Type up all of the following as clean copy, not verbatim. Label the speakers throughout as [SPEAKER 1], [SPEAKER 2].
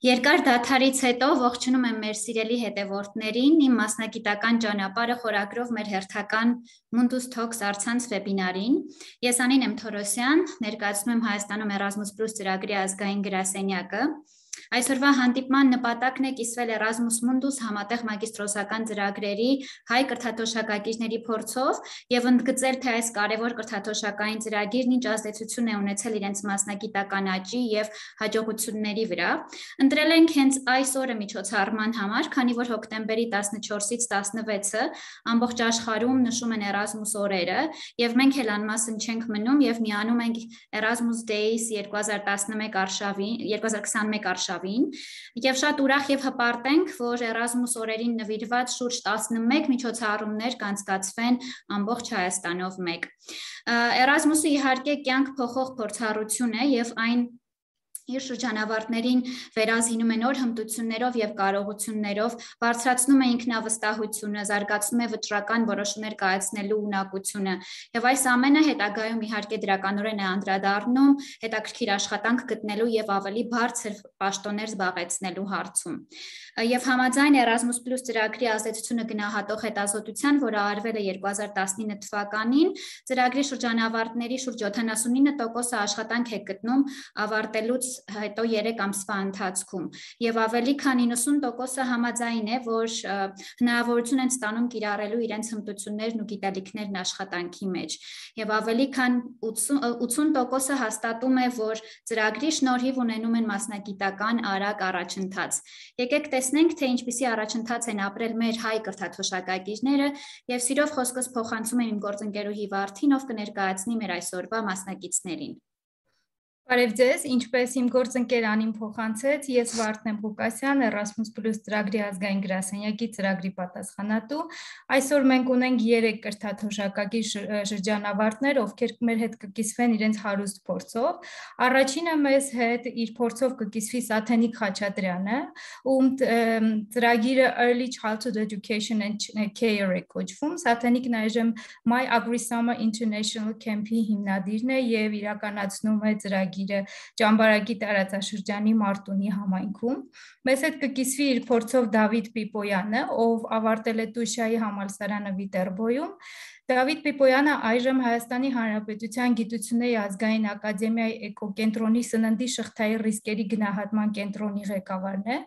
[SPEAKER 1] Երկար դադարից հետո ողջունում եմ մեր սիրելի հետևորդներին, իմ մասնագիտական ճանապարհը խորագրով մեր հերթական Mundus Talks առցանց վեբինարին։ Ես Անին եմ Թորոսյան, ներկայացնում եմ Հայաստանում Erasmus+ ծրագրի ազգային գրասենյակը։ Այսօրվա հանդիպման նպատակն է կիսվել Erasmus Mundus համատեղ մագիստրոսական ծրագրերի հայ կրթաթոշակակիրների փորձով եւ ընդգծել, թե այս կարևոր կրթաթոշակային ծրագիրն ինչ ազդեցություն է ունեցել իրենց մասնագիտական աճի եւ հաջողությունների վրա։ Ընտրել ենք հենց այս օրը միջոցառման համար, քանի որ հոկտեմբերի 14-ից 16-ը ամբողջ աշխարհում նշում են Erasmus օրերը եւ մենք էլ անմասն չենք մնում եւ միանում ենք Erasmus Days 2021 արշավին եւ շատ ուրախ եւ հպարտ ենք, որ Erasmus օրերին նվիրված շուրջ 11 միջոցառումներ կանցկացվեն ամբողջ Հայաստանով մեկ։ Erasmus-ը իհարկե կյանք փոխող փորձառություն է եւ այն իր շրջանավարտներին վերազինում է նոր հմտություններով եւ կարողություններով, բարձրացնում է ինքնավստահությունը, զարգացնում է վճռական որոշումներ կայացնելու ունակությունը եւ այս ամենը հետագայում իհարկե դրականորեն է անդրադառնում հետաքրքիր աշխատանք գտնելու եւ ավելի բարձր պաշտոններ զբաղեցնելու հարցում։ Եվ համաձայն Erasmus+ ծրագրի ազդեցությունը գնահատող հետազոտության, որը արվել է 2019 թվականին, ծրագրի շրջանավարտների շուրջ 79% աշխատանք է գտնում ավարտելուց հետո 3 ամսվա ընթացքում եւ ավելի քան 90% համաձայն է, որ հնարավորություն են ստանում կիրառելու իրենց հմտություններն ու գիտելիքներն աշխատանքի մեջ եւ ավելի քան 80% հաստատում է, որ ծրագրի շնորհիվ ունենում են մասնագիտական արագ առաջընթաց։ Եկեք տեսնենք, թե ինչպիսի առաջընթաց են ապրել մեր հայ կրթաթոշակակիրները եւ սիրով խոսքս փոխանցում եմ իմ գործընկերուհի Վարդին, ով կներկայացնի մեր այսօրվա մասնակիցներին։
[SPEAKER 2] Բարև ձեզ, ինչպես իմ գործընկեր Անին փոխանցեց, ես Վարդն եմ Ղուկասյան, Erasmus+ ծրագրի ազգային գրասենյակի ծրագրի պատասխանատու։ Այսօր մենք ունենք 3 կրթաթոշակակիր շրջանավարտներ, ովքեր մեր հետ կկիսվեն իրենց հարուստ փորձով։ Առաջինը մեզ հետ իր փորձով կկիսվի Սաթենիկ Խաչատրյանը, ում ծրագիրը Early Childhood Education and Care է կոչվում։ Սաթենիկն այժմ My Agri Summer International Camp-ի հիմնադիրն է եւ իրականացնում է ծրագիրը Ճամբարակի տարածաշրջանի Մարտունի համայնքում։ Մեզ հետ կկիսվի իր փորձով Դավիթ Պիպոյանը, ով ավարտել է Տուշայի համալսարանը Վիտերբոյում։ Դավիթ Պիպոյանը այժմ Հայաստանի Հանրապետության Գիտությունների ազգային ակադեմիայի էկոկենտրոնի սննդի շղթայի ռիսկերի գնահատման կենտրոնի ղեկավարն է։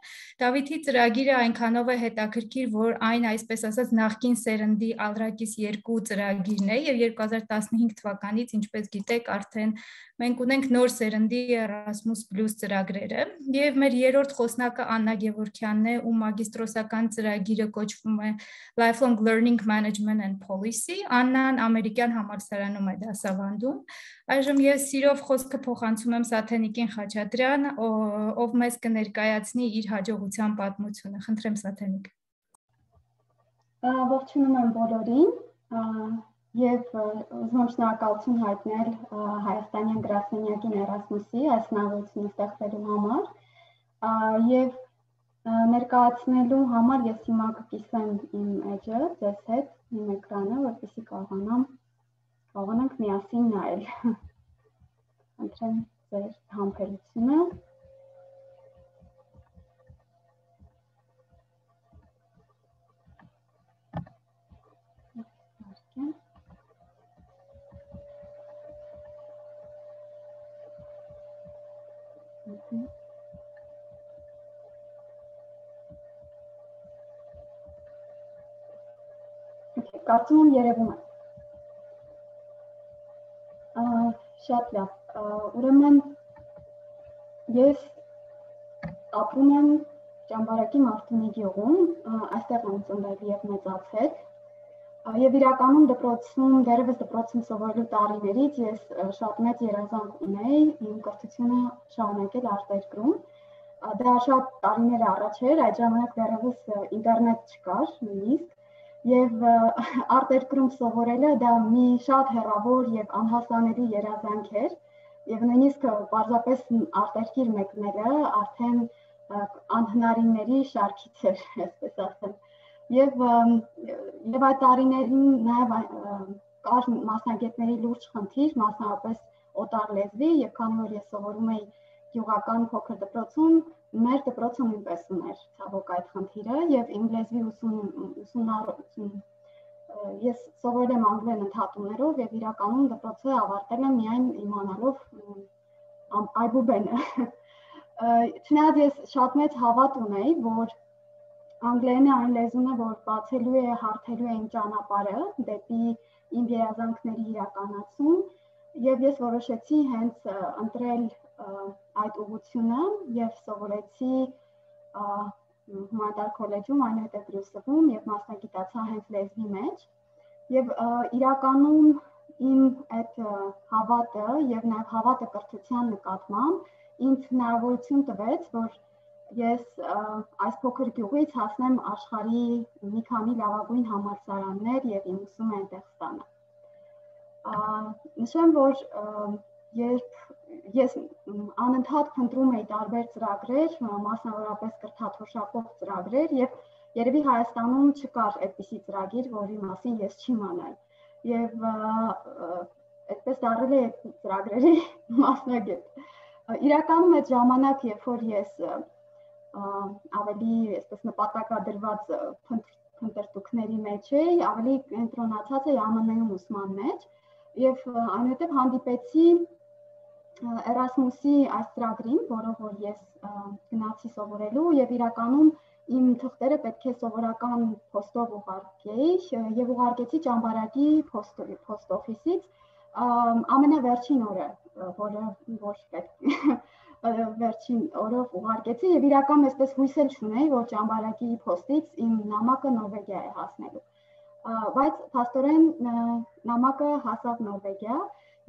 [SPEAKER 2] Դավիթի ծրագիրը այնքանով է հետաքրքիր, որ այն այսպես ասած նախկին սերնդի Ալրակիս 2 ծրագիրն է եւ 2015 թվականից, ինչպես գիտեք, արդեն մենք ունենք նոր սերնդի Erasmus+ ծրագրերը եւ մեր երրորդ խոսնակը Աննա Գևորգյանն է, ում մագիստրոսական ծրագիրը կոչվում է Lifelong Learning Management and Policy։ Աննան ամերիկյան համալսարանում է դասավանդում։ Այժմ ես սիրով խոսքը փոխանցում եմ Սաթենիկին Խաչատրյան, ով մեզ կներկայացնի իր հաջողության պատմությունը։ Խնդրեմ Սաթենիկ։
[SPEAKER 3] Ողջունում եմ բոլորին։ Եվ ուզում եմ շնորհակալություն հայտնել Հայաստանյան գրասենյակին Erasmus-ի այս հնարավորությունը ստեղծելու համար եւ ներկայացնելու համար ես հիմա կկիսեմ իմ էջը ձեզ հետ, իմ էկրանը, որպեսզի կարողանանք միասին նայել։ Խնդրեմ ձեր համբերությունը։ Կարծում եմ երևում է։ Շատ լավ։ Ուրեմն ես ապրում եմ Ճամբարակի Մարտունի գյուղում, այստեղ եմ ծնվել եւ մեծացել։ Եվ իրականում դեռևս դպրոցում սովորելու տարիներից ես շատ մեծ երազանք ունեի իմ կրթությունը շարունակել արտերկրում։ Դա շատ տարիներ առաջ էր, այդ ժամանակ դեռևս ինտերնետ չկար նույնիսկ, եւ արտերկրում սովորելը դա մի շատ հեռավոր եւ անհասանելի երազանք էր, եւ նույնիսկ պարզապես արտերկիր մեկնելը արդեն անհնարինների շարքից էր, այսպես ասեմ։ Եվ այդ տարիներին նաեւ կար մասնագետների լուրջ խնդիր, մասնավորապես օտար լեզվի, եւ քանի որ ես սովորում էի գյուղական փոքր դպրոցում մեր դպրոցը նույնպես ուներ ցավոք այդ խնդիրը եւ իմ լեզվի ես սովորել եմ անգլերեն ընդհատումներով եւ իրականում դպրոցը ավարտել եմ միայն իմանալով այբուբենը։ Չնայած ես շատ մեծ հավատ ունեի, որ անգլերենը այն լեզուն է, որ բացելու է, հարթելու է իմ ճանապարհը դեպի իմ երազանքների իրականացում, եւ ես որոշեցի հենց ընտրել այդ ուղղությունը եւ սովորեցի Հումանիտար քոլեջում, այնուհետև Բրյուսելում եւ մասնագիտացա հենց լեզվի մեջ եւ իրականում իմ այդ հավատը եւ նաեւ հավատը կրթության նկատմամբ ինձ հնարավորություն տվեց, որ ես այս փոքր գյուղից հասնեմ աշխարհի մի քանի լավագույն համալսարաններ եւ իմ ուսումը այնտեղ ստանամ։ Նշեմ, որ ես անընդհատ փնտրում էի տարբեր ծրագրեր, մասնավորապես կրթաթոշակող ծրագրեր եւ երևի Հայաստանում չկար այդպիսի ծրագիր, որի մասին ես չիմանայի։ Եվ այդպես դառել է այդ ծրագրերի մասնագետ։ Իրականում այդ ժամանակ, երբ որ ես ավելի այսպես նպատակադրված փնտրտուքների մեջ էի, ավելի կենտրոնացած էի ԱՄՆ-ում ուսման մեջ եւ այնուհետեւ հանդիպեցի Erasmus-ի այս ծրագրին, որով որ ես գնացի սովորելու եւ իրականում իմ թղթերը պետք է սովորական փոստով ուղարկեի եւ ուղարկեցի Ճամբարակի post office-ից ամենավերջին օրը, որ վերջին օրով ուղարկեցի եւ իրականում այսպես հույս էլ չունեի, որ Ճամբարակի post-ից իմ նամակը Նորվեգիա է հասնելու։ Բայց փաստորեն նամակը հասավ Նորվեգիա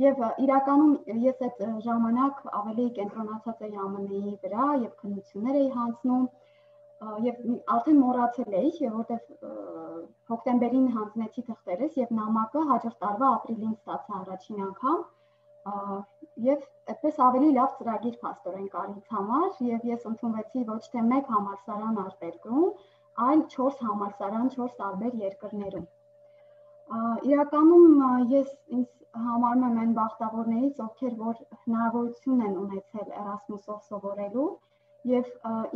[SPEAKER 3] եւ իրականում ես այդ ժամանակ ավելի կենտրոնացած էի ԱՄՆ-ի վրա եւ քննություններ էի հանձնում եւ արդեն մոռացել էի, որովհետեւ հոկտեմբերին հանձնեցի թղթերս եւ նամակը հաջորդ տարվա ապրիլին ստացա առաջին անգամ եւ այդպես ավելի լավ ծրագիր փաստորեն կար ինձ համար եւ ես ընդունվեցի ոչ թե մեկ համալսարան արտերկրում, այլ 4 համալսարան 4 տարբեր երկրներում։ Իրականում ես ինձ համարում եմ այն բախտավորներից, ովքեր որ հնարավորություն են ունեցել Erasmus-ով սովորելու եւ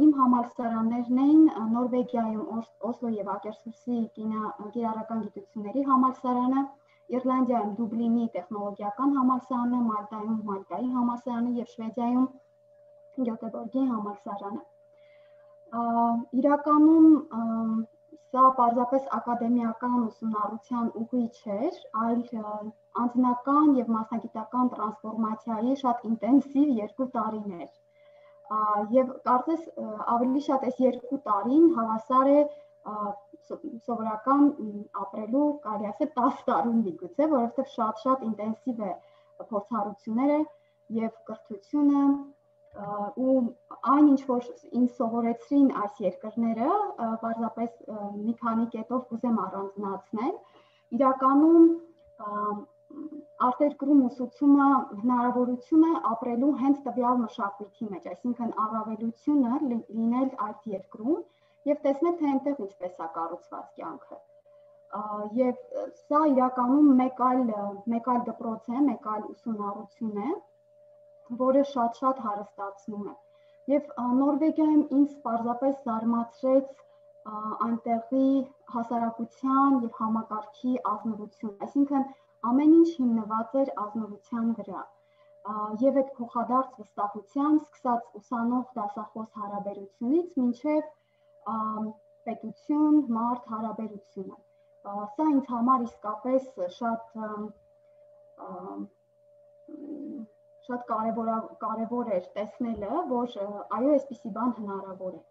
[SPEAKER 3] իմ համալսարաններն էին Նորվեգիայում Օսլո եւ Ակերսուսի կիրառական գիտությունների համալսարանը, Իռլանդիայում Դուբլինի տեխնոլոգիական համալսարանը, Մալտայում Մալտայի համալսարանը եւ Շվեդիայում Գյոտեբորգի համալսարանը։ Իրականում սա պարզապես ակադեմիական ուսումնառության ուղի չէր, այլ անձնական եւ մասնագիտական տրանսֆորմացիայի շատ ինտենսիվ 2 տարիներ։ Եվ կարծես ավելի շատ այս 2 տարին հավասար է սովորական ապրելու, կարելի ասել 10 տարին միգուցե, որովհետեւ շատ ինտենսիվ է փորձառությունները եւ կրթությունը ու այն ինչ որ ինձ սովորեցրին այս երկրները, պարզապես մի քանի կետով կուզեմ առանձնացնել, իրականում արտերկրում ուսուցումը հնարավորություն է ապրելու հենց տվյալ մշակույթի մեջ, այսինքն առավելությունը լինել այդ երկրում եւ տեսնել թե այնտեղ ինչպես է կառուցված կյանքը։ Եվ սա իրականում մեկ այլ դպրոց է, մեկ այլ ուսումնառություն է, որը շատ հարստացնում է։ Եվ Նորվեգիայում ինձ պարզապես զարմացրեց այնտեղի հասարակության եւ համակարգի ազնվություն, այսինքն ամեն ինչ հիմնված էր ազնվության վրա։ Եվ այդ փոխադարձ վստահության, սկսած ուսանող դասախոս հարաբերությունից մինչև պետություն, մարդ հարաբերությունը։ Սա ինձ համար իսկապես շատ կարևոր էր տեսնելը, որ այո, այսպիսի բան հնարավոր է։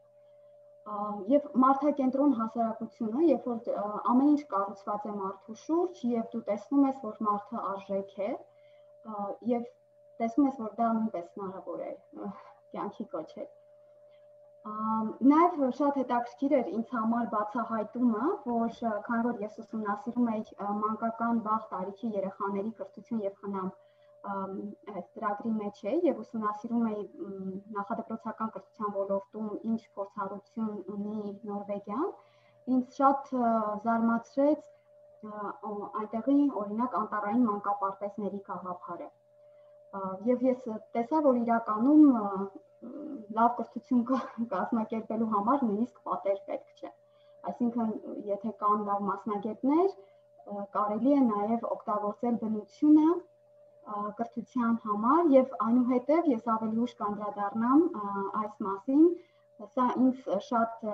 [SPEAKER 3] Եվ մարդակենտրոն հասարակությունը, երբ որ ամեն ինչ կառուցված է մարդու շուրջ եւ դու տեսնում ես, որ մարդը արժեք է, եւ տեսնում ես, որ դա նույնպես հնարավոր է կյանքի կոչել։ Նաեւ շատ հետաքրքիր էր ինձ համար բացահայտումը, որ քանի որ ես ուսումնասիրում էի մանկական վաղ տարիքի երեխաների կրթություն եւ խնամ ծրագրի մեջ է եւ ուսումնասիրում էի նախադպրոցական կրթության ոլորտում ինչ փորձառություն ունի Նորվեգիան, ինձ շատ զարմացրեց այնտեղի օրինակ անտառային մանկապարտեզների գաղափարը։ Եվ ես տեսա, որ իրականում լավ կրթություն կազմակերպելու համար նույնիսկ պատեր պետք չէ։ Այսինքն, եթե կան լավ մասնագետներ, կարելի է նաև օգտագործել բնությունը կրթության համար եւ այնուհետեւ ես ավելի ուշ կանդրադառնամ այս մասին, սա ինձ շատ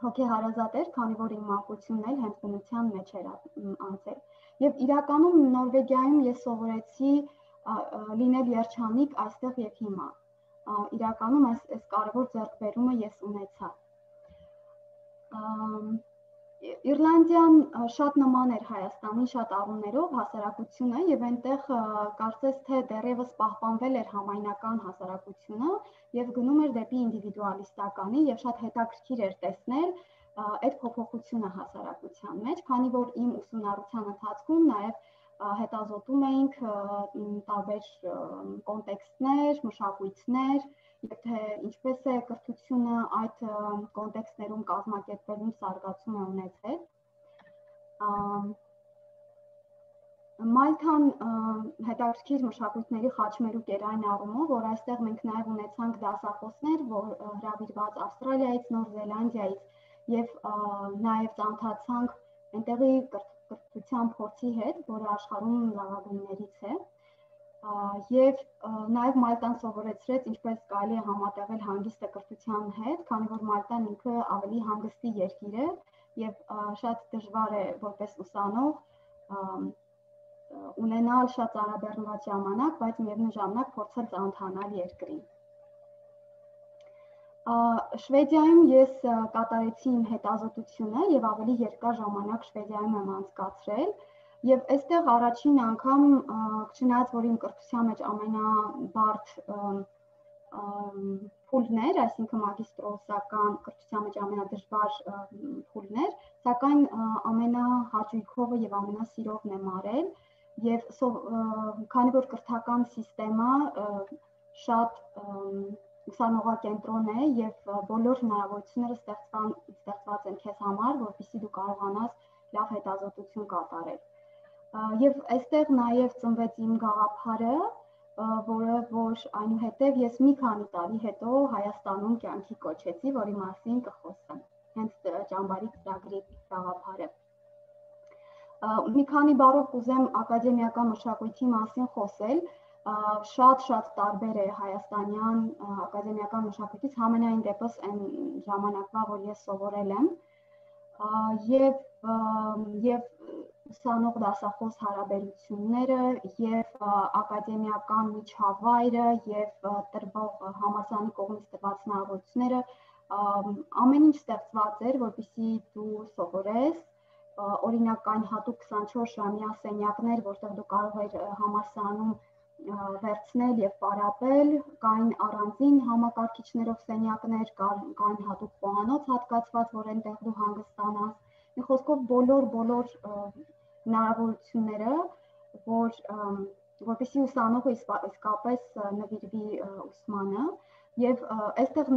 [SPEAKER 3] հոգեհարազատ էր, քանի որ իմ մանկությունն էլ հենց բնության մեջ էր անցել։ Եվ իրականում Նորվեգիայում ես սովորեցի լինել երջանիկ այստեղ եւ հիմա։ Իրականում այս կարևոր ձեռքբերումը ես ունեցա։ Իռլանդիան շատ նման էր Հայաստանին շատ առումներով հասարակությունը եւ այնտեղ կարծես թե դեռևս պահպանվել էր համայնական հասարակությունը եւ գնում էր դեպի ինդիվիդուալիստականի եւ շատ հետաքրքիր էր տեսնել այդ փոփոխությունը հասարակության մեջ, քանի որ իմ ուսումնառության ընթացքում նաեւ հետազոտում էինք տարբեր կոնտեքստներ, մշակույթներ եւ թե ինչպես է կրթությունը այդ կոնտեքստներում կազմակերպվում, զարգացում է ունեցել։ Մալթան հետաքրքիր մշակույթների խաչմերուկ էր այն առումով, որ այստեղ մենք նաեւ ունեցանք դասախոսներ, որ հրավիրված Ավստրալիայից, Նոր Զելանդիայից եւ նաեւ ծանոթացանք այնտեղի կրթության փորձի հետ, որը աշխարհում լավագույններից է։ Եվ նաև Մալտան սովորեցրեց ինչպես կարելի է համատեղել հանգիստը կրթության հետ, քանի որ Մալտան ինքը ավելի հանգստի երկիր է եւ շատ դժվար է որպես ուսանող ունենալ շատ ծանրաբեռնված ժամանակ, բայց միևնույն ժամանակ փորձել ծանոթանալ երկրին։ Շվեդիայում ես կատարեցի իմ հետազոտությունը եւ ավելի երկար ժամանակ Շվեդիայում եմ անցկացրել եւ այստեղ առաջին անգամ չնայած որ իմ կրթության մեջ ամենաբարդ փուլներ, այսինքն մագիստրոսական կրթության մեջ ամենադժվար փուլներ, սակայն ամենահաճույքովը եւ ամենասիրողն եմ արել եւ քանի որ կրթական սիստեմա շատ ուսանողակենտրոն է եւ բոլոր հնարավորությունները ստեղծված են քեզ համար, որպեսզի դու կարողանաս լավ հետազոտություն կատարել։ Եվ այստեղ նաև ծնվեց իմ գաղափարը, որը որ այնուհետև ես մի քանի տարի հետո Հայաստանում կյանքի կոչեցի, որի մասին կխոսեմ։ Հենց ճամբարի ծրագրի գաղափարը։ Մի քանի բառով կուզեմ ակադեմիական մշակույթի մասին խոսել։ Շատ տարբեր է հայաստանյան ակադեմիական մշակույթից, համենայն դեպս այն ժամանակվա, որ ես սովորել եմ, եւ ուսանող դասախոս հարաբերությունները եւ ակադեմիական միջավայրը եւ տրվող համալսարանի կողմից տրված հնարավորությունները ամեն ինչ ստեղծված էր, որպեսզի դու սովորես, օրինակ այն հատուկ 24 ժամյա սենյակներ, որտեղ դու կարող ես համալսարանում վերցնել եւ պարապել, կային առանձին համակարգիչներով սենյակներ, կային հատուկ խոհանոց հատկացված, որ այնտեղ դու հանգստանաս։ Մի խոսքով բոլոր հնարավորությունները, որպեսզի ուսանողը իսկապես նվիրվի ուսմանը, եւ այստեղ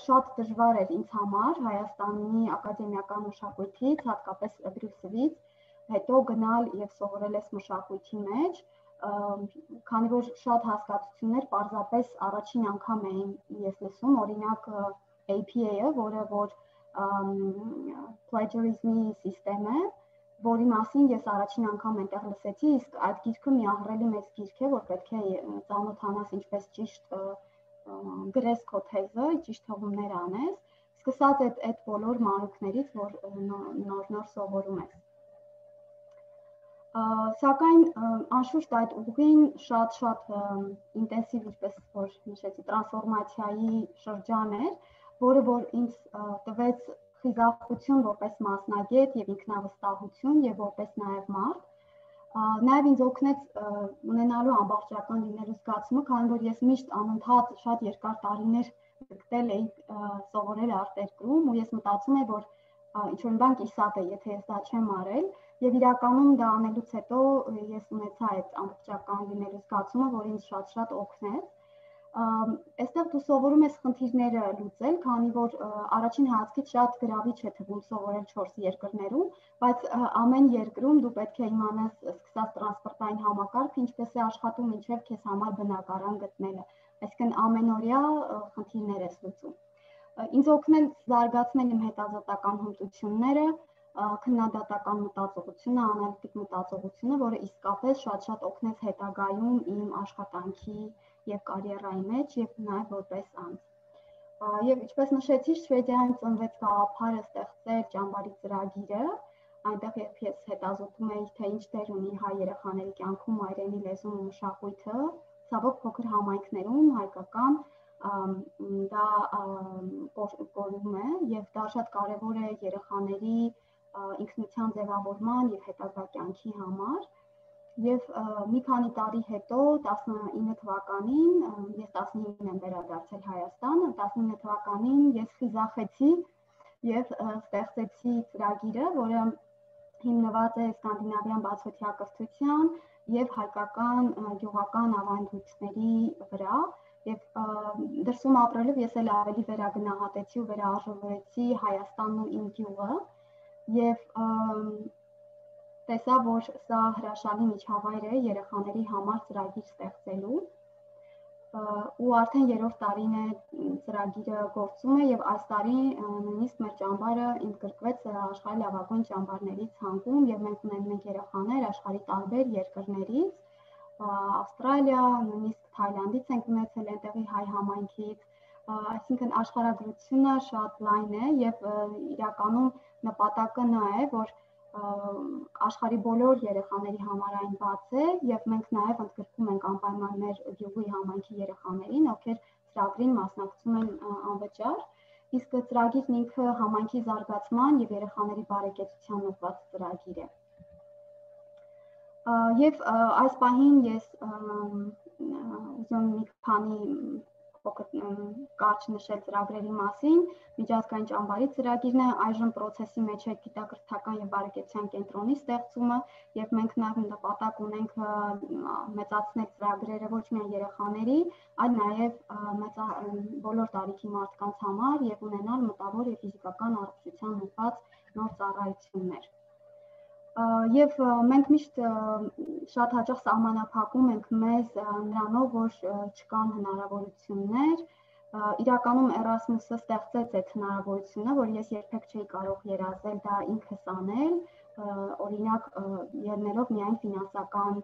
[SPEAKER 3] շատ դժվար էր ինձ համար Հայաստանի ակադեմիական մշակույթից, հատկապես Բրյուսելից, հետո գնալ եւ սովորել այս մշակույթի մեջ, քանի որ շատ հասկացություններ պարզապես առաջին անգամ էին ես լսում, օրինակ APA-ը, որ plagiarism-ի սիստեմ է, որի մասին ես առաջին անգամ այնտեղ լսեցի, իսկ այդ գիրքը մի ահռելի մեծ գիրք է, որ պետք է ծանոթանաս ինչպես ճիշտ գրես քո թեզը, ճիշտ հղումներ անես, սկսած այդ բոլոր մանրուքներից, որ նոր սովորում ես։ Սակայն անշուշտ այդ ուղին շատ ինտենսիվ, ինչպես որ նշեցի, տրանսֆորմացիայի շրջան էր, որը որ ինձ տվեց խիզախություն որպես մասնագետ եւ ինքնավստահություն եւ որպես նաեւ մարդ, նաեւ ինձ օգնեց ունենալու ամբողջական լինելու զգացումը, քանի որ ես միշտ անընդհատ շատ երկար տարիներ գտել էի սովորել արտերկրում ու ես մտածում եմ, որ ինչ-որ մի բան կիսատ է, եթե ես դա չեմ արել, եւ իրականում դա անելուց հետո ես ունեցա այդ ամբողջական լինելու զգացումը, որ ինձ շատ օգնեց։ Այստեղ դու սովորում ես խնդիրները լուծել, քանի որ առաջին հայացքից շատ գրավիչ է թվում սովորել 4 երկրներում, բայց ամեն երկրում դու պետք է իմանաս սկսած տրանսպորտային համակարգը, ինչպես է աշխատում, ինչև քեզ համար բնակարան գտնելը, այսինքն ամենօրյա խնդիրներ ես լուծում։ Ինձ օգնել զարգացնել իմ հետազոտական հմտությունները, քննադատական մտածողությունը, անալիտիկ մտածողությունը, որը իսկապես շատ օգնեց հետագայում իմ աշխատանքի եւ կարիերայի մեջ եւ նաեւ որպես անձ։ Եվ ինչպես նշեցի, Շվեդիայում ծնվեց գաղափարը ստեղծել ճամբարի ծրագիրը, այնտեղ երբ ես հետազոտում էի, թե ինչ դեր ունի հայ երեխաների կյանքում մայրենի լեզուն ու մշակույթը, ցավոք փոքր համայնքներում հայկական դա կորում է եւ դա շատ կարեւոր է երեխաների ինքնության ձևավորման եւ հետագա կյանքի համար եւ մի քանի տարի հետո 19 թվականին ես 19-ին եմ վերադարձել Հայաստան, 19 թվականին ես խիզախեցի եւ ստեղծեցի ծրագիրը, որը հիմնված է սկանդինավյան բացօթյա կրթության եւ հայկական գյուղական ավանդույթների վրա եւ դրսում ապրելով ես էլ ավելի վերագնահատեցի ու վերարժևորեցի Հայաստանն ու իմ գյուղը եւ տեսա, որ սա հրաշալի միջավայր է երեխաների համար ծրագիր ստեղծելու ու արդեն 3-րդ տարին է ծրագիրը գործում է եւ այս տարի նույնիսկ մեր ճամբարը ընդգրկվեց աշխարհի լավագույն ճամբարների ցանկում եւ մենք ունենում ենք երեխաներ աշխարհի տարբեր երկրներից, Ավստրալիա, նույնիսկ Թայլանդից ենք ունեցել այնտեղի հայ համայնքից, այսինքն աշխարհագրությունը շատ լայն է եւ իրականում նպատակը նա է, որ աշխարհի բոլոր երեխաների համար այն բաց է եւ մենք նաեւ ընդգրկում ենք անպայման մեր գյուղի համայնքի երեխաներին, ովքեր ծրագրին մասնակցում են անվճար, իսկ ծրագիրն ինքը համայնքի զարգացման եւ երեխաների բարեկեցության ուղղված ծրագիր է։ Եվ այս պահին ես ուզում մի քանի կարճ նշել ծրագրերի մասին, միջազգային ճամբարի ծրագիրն է, այժմ process-ի մեջ է գիտակրթական եւ բարեկեցության կենտրոնի ստեղծումը եւ մենք նաեւ նպատակ ունենք մեծացնել ծրագրերը ոչ միայն երեխաների, այլ նաեւ բոլոր տարիքի մարդկանց համար եւ ունենալ մտավոր եւ ֆիզիկական առողջության ուղղված նոր ծառայություններ։ Եվ մենք միշտ շատ հաճախ սահմանափակում ենք մեզ նրանով, որ չկան հնարավորություններ, իրականում Erasmus-ը ստեղծեց այդ հնարավորությունը, որ ես երբեք չէի կարող երազել դա ինքս անել, օրինակ ելնելով միայն ֆինանսական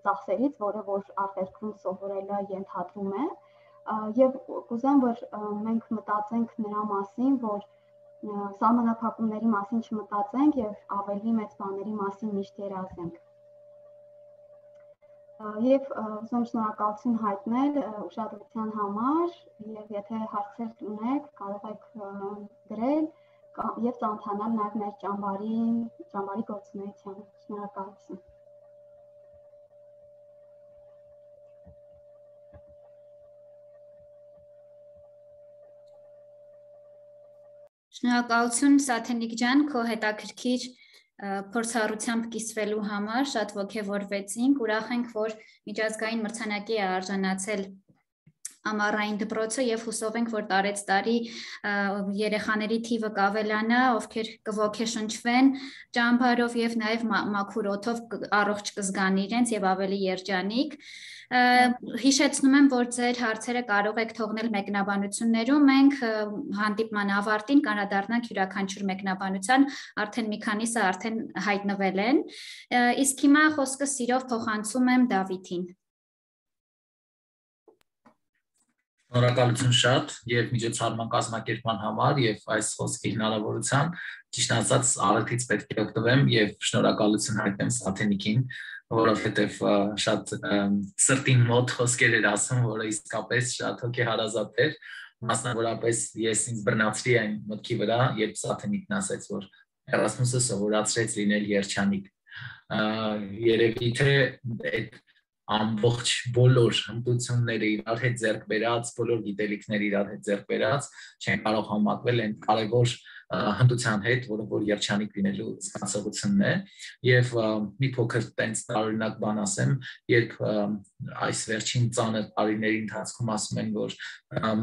[SPEAKER 3] ծախսերից, որը որ արտերկրում սովորելը ենթադրում է, եւ կուզեմ, որ մենք մտածենք նրա մասին, որ սահմանափակումների մասին չմտածենք եւ ավելի մեծ բաների մասին միշտ երազենք։ Եվ ուզում շնորհակալություն հայտնել ուշադրության համար եւ եթե հարցեր ունեք, կարող եք գրել եւ ծանոթանալ նաեւ մեր ճամբարի գործունեությանը։ Շնորհակալություն։
[SPEAKER 1] Շնորհակալություն Սաթենիկ ջան, քո հետաքրքիր փորձառությամբ կիսվելու համար, շատ ոգևորվեցինք, ուրախ ենք, որ միջազգային մրցանակի է արժանացել ամառային դպրոցը եւ հուսով ենք, որ տարեցտարի երեխաների թիվը կավելանա, ովքեր կոգեշնչվեն ճամբարով եւ նաեւ մաքուր օդով առողջ կզգան իրենց եւ ավելի երջանիկ։ Հիշեցնում եմ, որ ձեր հարցերը կարող եք թողնել մեկնաբանություններում, մենք հանդիպման ավարտին կանրադառնանք յուրաքանչյուր մեկնաբանության, արդեն մի քանիսը արդեն հայտնվել են, իսկ հիմա խոսքը սիրով փոխանցում եմ Դավիթին։
[SPEAKER 4] Շնորհակալություն շատ եւ միջոցառման կազմակերպման համար եւ այս խոսքի հնարավորության, ճիշտ ասած ալթից պետք է օգտվեմ եւ շնորհակալություն հայտնեմ Սաթենիկին, որովհետեւ շատ սրտին մոտ խոսքեր էր ասում, որը իսկապես շատ հոգեհարազատ էր, մասնավորապես ես ինձ բռնացրի այն մտքի վրա, երբ Սաթենիկն ասաց, որ Erasmus-ը սովորացրեց լինել երջանիկ։ Երևի թե այդ ամբողջ բոլոր հմտությունները իրար հետ ձեռք բերած, բոլոր գիտելիքները իրար հետ ձեռք բերած, չեն կարող համակվել այն կարևոր հմտության հետ, որը որ երջանիկ լինելու զգացողությունն է, եւ մի փոքր տենց տարօրինակ բան ասեմ, երբ այս վերջին ծանր տարիների ընթացքում ասում են, որ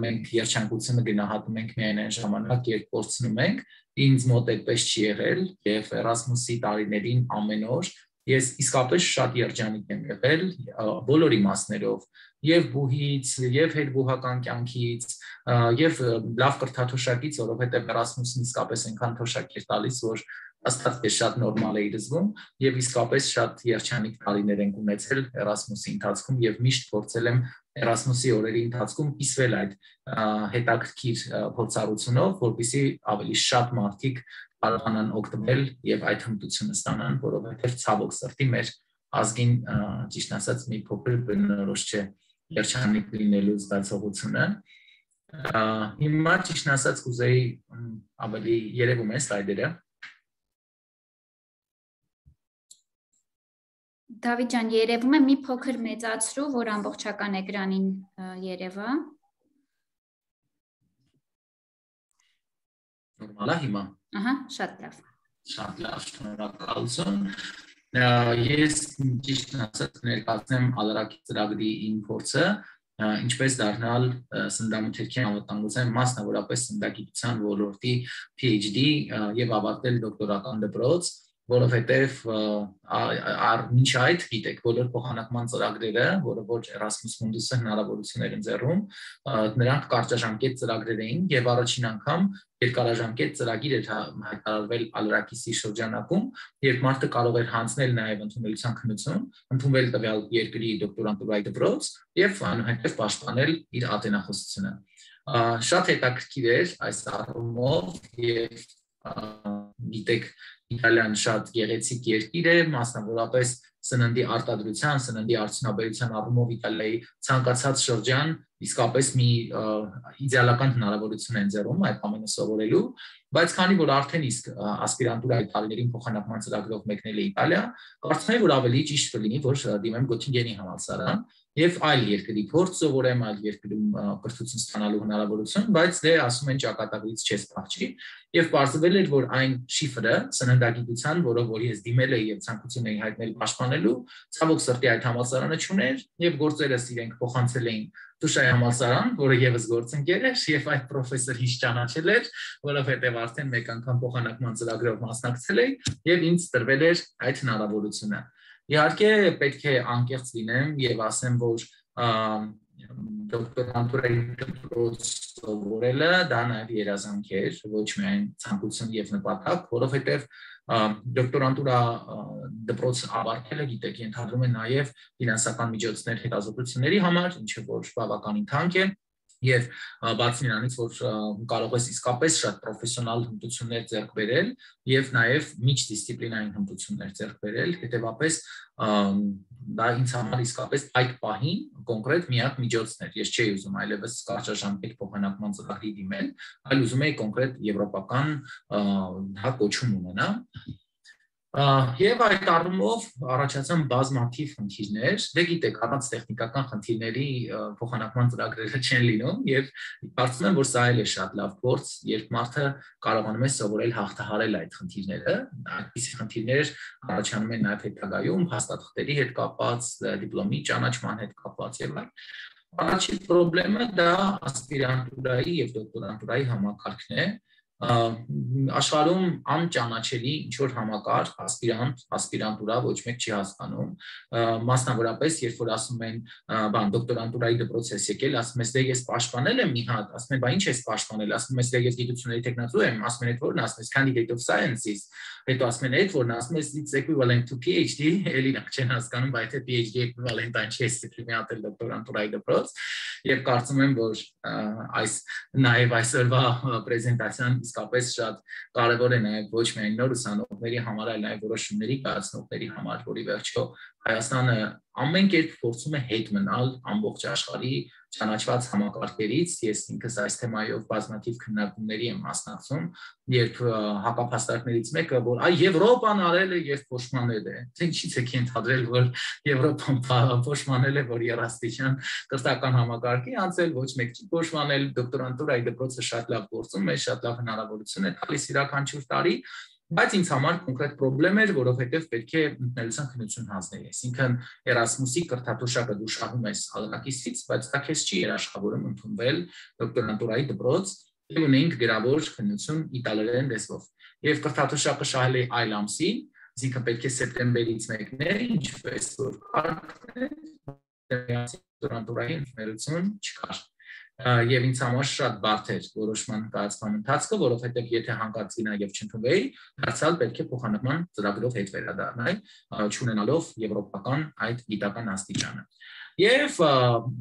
[SPEAKER 4] մենք երջանկությունը գնահատում ենք միայն այն ժամանակ, երբ կորցնում ենք, ինձ մոտ այդպես չի եղել, եւ Erasmus-ի տարիներին ամեն օր ես իսկապես շատ երջանիկ եմ եղել բոլոր իմաստներով, եւ բուհից, եւ հետբուհական կյանքից, եւ լավ կրթաթոշակից, որովհետեւ Erasmus-ն իսկապես այնքան թոշակ էր տալիս, որ հաստատ շատ նորմալ է իրզվում, եւ իսկապես շատ երջանիկ տարիներ ենք ունեցել Erasmus-ի ընթացքում եւ միշտ փորձել եմ Erasmus-ի օրերի ընթացքում կիսվել այդ հետաքրքիր փորձառությունով, որպեսզի ավելի շատ մարդիկ կարողանան օգտվել եւ այդ հմտությունը ստանան, որովհետեւ ցավոք սրտի մեր ազգին ճիշտ ասած մի փոքր բնորոշ չէ երջանիկ լինելու զգացողությունը։ Հիմա ճիշտ ասած կուզեի ավելի երևում է սլայդերը։
[SPEAKER 1] Դավիթ ջան, երևում է մի փոքր մեծացրու, որ ամբողջական էկրանին երևա։
[SPEAKER 4] Նորմալ է հիմա։
[SPEAKER 1] Ահա, շատ լավ։
[SPEAKER 4] Շատ լավ, շնորհակալություն։ Ես ճիշտ ասած ներկայացնեմ Ալարակի ծրագրի իմ փորձը, ինչպես դառնալ սննդամթերքի անվտանգության, մասնավորապես սննդագիտության ոլորտի PhD եւ ավարտել դոկտորական դպրոց, որովհետեւ մինչ այդ գիտեք բոլոր փոխանակման ծրագրերը, որը ոչ Erasmus Mundus-ը հնարավորություններ ընձեռում, նրանք կարճաժամկետ ծրագրեր էին եւ առաջին անգամ երկարաժամկետ ծրագիր էր հայտարարվել Ալարակիսի շրջանակում, երբ մարդը կարող էր հանձնել նաեւ ընդունելության քննություն, ընդունվել տվյալ երկրի դոկտորանտուրայի դպրոց եւ այնուհետեւ պաշտպանել իր ատենախոսությունը։ Շատ հետաքրքիր էր այս առումով եւ գիտեք Իտալիան շատ գեղեցիկ երկիր է, մասնավորապես սննդի արտադրության, սննդի արդյունաբերության առումով Իտալիայի ցանկացած շրջան իսկապես մի իդեալական հնարավորություն է ընձեռում այդ ամենը սովորելու, բայց քանի որ արդեն իսկ ասպիրանտուրայի տարիներին փոխանակման ծրագրով մեկնել է Իտալիա, կարծում եմ որ ավելի ճիշտ կլինի, որ դիմեմ Գոթինգենի համալսարան եւ այլ երկրի փորձ սովորեմ, այլ երկրում կրթություն ստանալու հնարավորություն, բայց դե ասում են ճակատագրից չես փախչի եւ պարզվել էր, որ այն շիֆրը սննդագիտության, որով ես դիմել էի եւ ցանկություն էի հայտնել պաշտպանելու, ցավոք սրտի այդ համալսարանը չուներ եւ գործերս իրենք փոխանցել էին Տուշայի համալսարան, որը եւս գործընկեր էր եւ այդ պրոֆեսորը ինձ ճանաչել էր, որովհետեւ արդեն մեկ անգամ փոխանակման ծրագրով մասնակցել էի եւ ինձ տրվել էր այդ հնարավորությունը։ Իհարկե պետք է անկեղծ լինեմ եւ ասեմ, որ դոկտորանտուրայի դպրոց սովորելը դա նաեւ երազանք էր, ոչ միայն ցանկություն եւ նպատակ, որովհետեւ դոկտորանտուրա դպրոց ավարտելը գիտեք ենթադրում է նաեւ ֆինանսական միջոցներ հետազոտությունների համար, ինչը որ բավականին թանկ է եւ բացի նրանից որ կարող ես իսկապես շատ պրոֆեսիոնալ հմտություններ ձեռք բերել եւ նաեւ միջդիսցիպլինային հմտություններ ձեռք բերել, հետեւապես դա ինձ համար իսկապես այդ պահին կոնկրետ միակ միջոցն էր։ Ես չէի ուզում այլևս կարճաժամկետ փոխանակման ծրագրի դիմել, այլ ուզում էի կոնկրետ եվրոպական դա կոչում ունենա։ Եվ այդ առումով առաջացան բազմաթիվ խնդիրներ, դե գիտեք, առանց տեխնիկական խնդիրների փոխանակման ծրագրերը չեն լինում եւ կարծում եմ, որ սա էլ է շատ լավ փորձ, երբ մարդը կարողանում է սովորել հաղթահարել այդ խնդիրները, այդպիսի խնդիրներ առաջանում են նաեւ հետագայում հաստատքների հետ կապված, դիպլոմի ճանաչման հետ կապված եւ այլն։ Առաջին խնդրեմը դա ասպիրանտուրայի եւ դոկտորանտուրայի համակարգն է։ Աշխարհում անճանաչելի ինչ որ համակարգ, ասպիրանտուրա ոչ մեկ չի հասկանում, մասնավորապես երբ որ ասում են բան դոկտորանտուրայի դպրոց ես եկել, ասում ես դե ես պաշտպանել եմ մի հատ, ասում են բա ինչ ես պաշտպանել, ասում ես դե ես գիտությունների տեխնացու եմ, ասում են այդ որն, ասում ես candidate of sciences, հետո ասում են այդ որն, ասում ես it's equivalent to PhD, էլի նա չեն հասկանում, բայց թե PhD equivalent այն չի, ես մի հատ էլ դոկտորանտուրայի դպրոց, եւ կարծում եմ որ այս նաեւ այսօրվա պրեզենտացիան իսկապես շատ կարևոր է նաև ոչ միայն նոր ուսանողների համար, այլ նաև որոշումների կայացնողների համար, որի վերջո Հայաստանը ամեն կերպ փորձում է հետ մնալ ամբողջ աշխարհի ճանաչված համակարգերից, ես ինքս այս թեմայով բազմաթիվ քննարկումների եմ մասնակցում, երբ հակափաստարկներից մեկը, որ Եվրոպան արել է եւ փոշմանել է, թե ինչի՞ց եք ենթադրել, որ Եվրոպան փոշմանել է, որ երաստիճան կրթական համակարգի անցել, ոչ մեկ չի փոշմանել, դոկտորանտուրայի դպրոցը շատ լավ գործում է, շատ լավ հնարավորություն է տալիս յուրաքանչյուր տարի, բայց ինձ համար կոնկրետ խնդրեմ էր, որովհետև պետք է ինքնելության քննություն հանձնել, այսինքն Էրասմուսի կրթաթոշակը դու շահում ես ալնակիցից, բայց դա քեզ չի երաշխավորում ընդունվել դոկտորանտուրայի դպրոց, եւ ունենք գրավոր քննություն իտալերեն լեզվով։ Եվ կրթաթոշակը շահել է այլ ամսի, այսինքն պետք է սեպտեմբերից մեկն է, ինչպես որ կարգն է, դոկտորանտուրայի ինքնելություն չկար։ Եվ ինձ համար շատ բարդ էր որոշման կայացման ընթացքը, որովհետև եթե հանկարծ գնա եւ չընդունվեի, դարձյալ պետք է փոխանցման ծրագրով հետ վերադառնալ, չունենալով եվրոպական այդ գիտական աստիճանը։ Եվ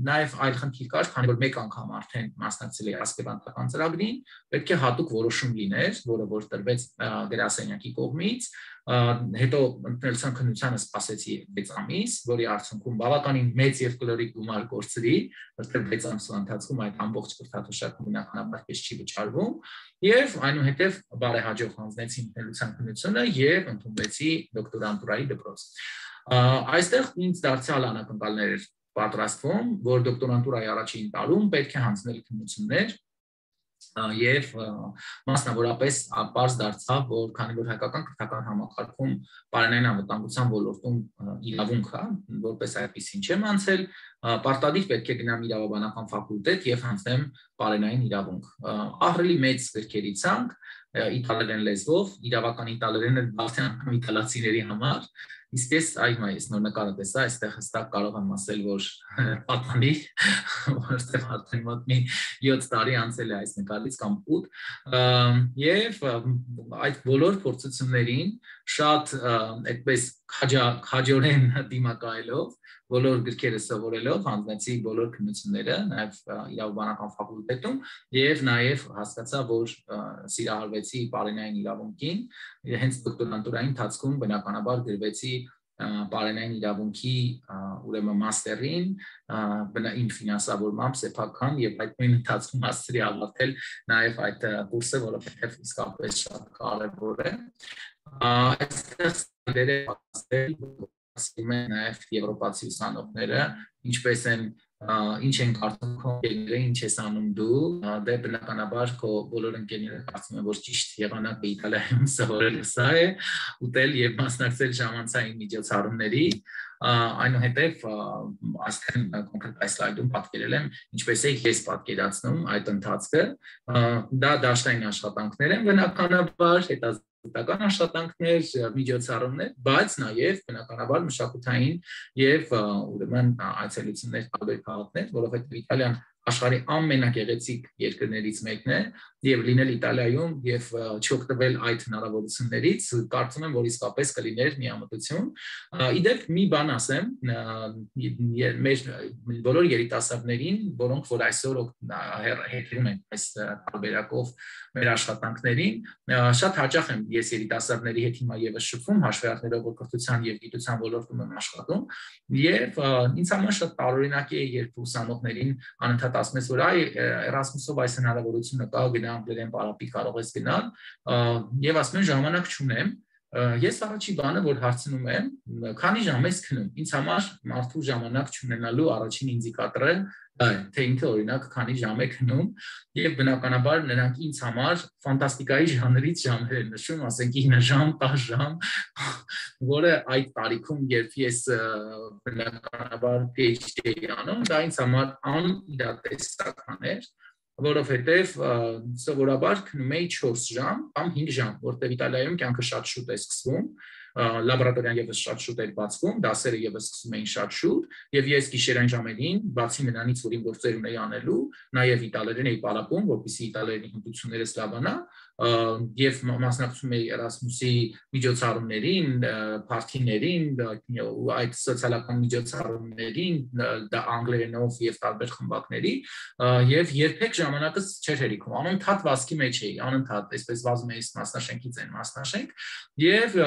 [SPEAKER 4] նաև այլ խնդիր կար, քանի որ մեկ անգամ արդեն մասնակցել էի ասպիրանտական ծրագրին, պետք է հատուկ որոշում լիներ, որը որ տրվեց գրասենյակի կողմից, հետո ընտրելության քննությանը սպասեցի 6 ամիս, որի արդյունքում բավականին մեծ եւ կլորիկ գումար կորցրի, որտեղ 6 ամսվա ընթացքում այդ ամբողջ կրթաթոշակը բնականաբար քեզ չի վճարվում, եւ այնուհետեւ բարեհաջող հանձնեցի ընտրելության քննությունը եւ ընդունվեցի դոկտորանտուրայի դպրոց։ Այստեղ ինձ դարձյալ անակնկալներ պատրաստվում, որ դոկտորանտուրայի առաջին տարում պետք է հանձնել քննություններ եւ մասնավորապես պարզ դարձավ, որ քանի որ հայկական կրթական համակարգում բարենային անվտանգության ոլորտում իրավունք կա, որպես այդպեսին չեմ անցել, պարտադիր պետք է գնամ իրավաբանական ֆակուլտետ եւ հանձնեմ բարենային իրավունք։ Ահռելի մեծ գրքերի ցանկ իտալերեն լեզվով, իրավական իտալերենը բարձր անգամ իտալացիների համար, իսկ ես նոր նկարը տեսա, այստեղ հստակ կարող եմ ասել, որ պատանի, որտեղ արդեն մոտ մի 7 տարի անցել է այս նկարից կամ 8, եւ այդ բոլոր փորձություններին շատ այդպես քաջորեն դիմակայելով, բոլոր գրքերը սովորելով, հանձնեցի բոլոր քննությունները, նաև իրավաբանական ֆակուլտետում եւ նաև հասկացա, որ սիրահարվեցի բարենային իրավունքին, հենց դոկտորանտուրայի ընթացքում բնականաբար գրվեցի բարենային իրավունքի ուրեմն մաստերին, իմ ֆինանսավորմամբ սեփական եւ այդ նույն ընթացքում հասցրի ավարտել նաև այդ կուրսը, որովհետեւ իսկապես շատ կարեւոր է։ Այստեղ ասում են նաև եվրոպացի ուսանողները, ինչպես են ինչ են կարծում քո ընկերները, ինչ ես անում դու, դե բնականաբար քո բոլոր ընկերները կարծում են, որ ճիշտ եղանակը Իտալիայում սովորելը սա է, ուտել եւ մասնակցել ժամանցային միջոցառումների, այնուհետև այստեղ կոնկրետ այս սլայդում պատկերել եմ, ինչպես է ես պատկերացնում այդ ընթացքը, դա դաշտային աշխատանքներ են բնականաբար, հետազոտական աշխատանքներ, միջոցառումներ, բայց նաև բնականաբար մշակութային եւ ուրեմն այցելություններ տարբեր քաղաքներ, որովհետեւ Իտալիան աշխարհի ամենագեղեցիկ երկրներից մեկն է եւ լինել Իտալիայում եւ չօգտվել այդ հնարավորություններից, կարծում եմ, որ իսկապես կլիներ միամտություն։ Իդեպ մի բան ասեմ, մեր բոլոր երիտասարդներին, որոնք որ այսօր հետևում են այս տարբերակով մեր աշխատանքներին, շատ հաճախ եմ ես երիտասարդների հետ հիմա եւս շփվում, հաշվի առնելով որ կրթության եւ գիտության ոլորտում եմ աշխատում, եւ ինձ համար շատ տարօրինակ է, երբ ուսանողներին անընդհատ ասում ես, որ Էրասմուսով այս հնարավորությունը կա, գնա անգլերեն պարապի կարող ես գնալ, եւ ասում են ժամանակ չունեմ, ես առաջի բանը որ հարցնում եմ, քանի ժամ ես քնում, ինձ համար մարդու ժամանակ չունենալու առաջին ինդիկատորը դա է, թե ինքը օրինակ քանի ժամ է քնում, եւ բնականաբար նրանք ինձ համար ֆանտաստիկայի ժանրից ժամեր են նշում, ասենք 9 ժամ, 10 ժամ, որը այդ տարիքում երբ ես բնականաբար PhD անում, դա ինձ համար անիրատեսական էր, որովհետև սովորաբար քնում էի 4 ժամ կամ 5 ժամ, որտեղ Իտալիայում կյանքը շատ շուտ է սկսվում, լաբորատորիան եւս շատ շուտ էր բացվում, դասերը եւս սկսում էին շատ շուտ, եւ ես գիշերային ժամերին, բացի նրանից, որ իմ գործեր ունեի անելու, նաեւ իտալերեն էի պարապում, որպեսզի իտալերենի հմտությունները ստանա, եւ մասնակցում էի Էրասմուսի միջոցառումներին, փարթիներին, այդ սոցիալական միջոցառումներին, դա անգլերենով եւ տարբեր խմբակների, եւ երբեք ժամանակս չէր հերիքում, անընդհատ վազքի մեջ էի, անընդհատ, այսպես վազում էի մասնաշենքից այն մասնաշենք, եւ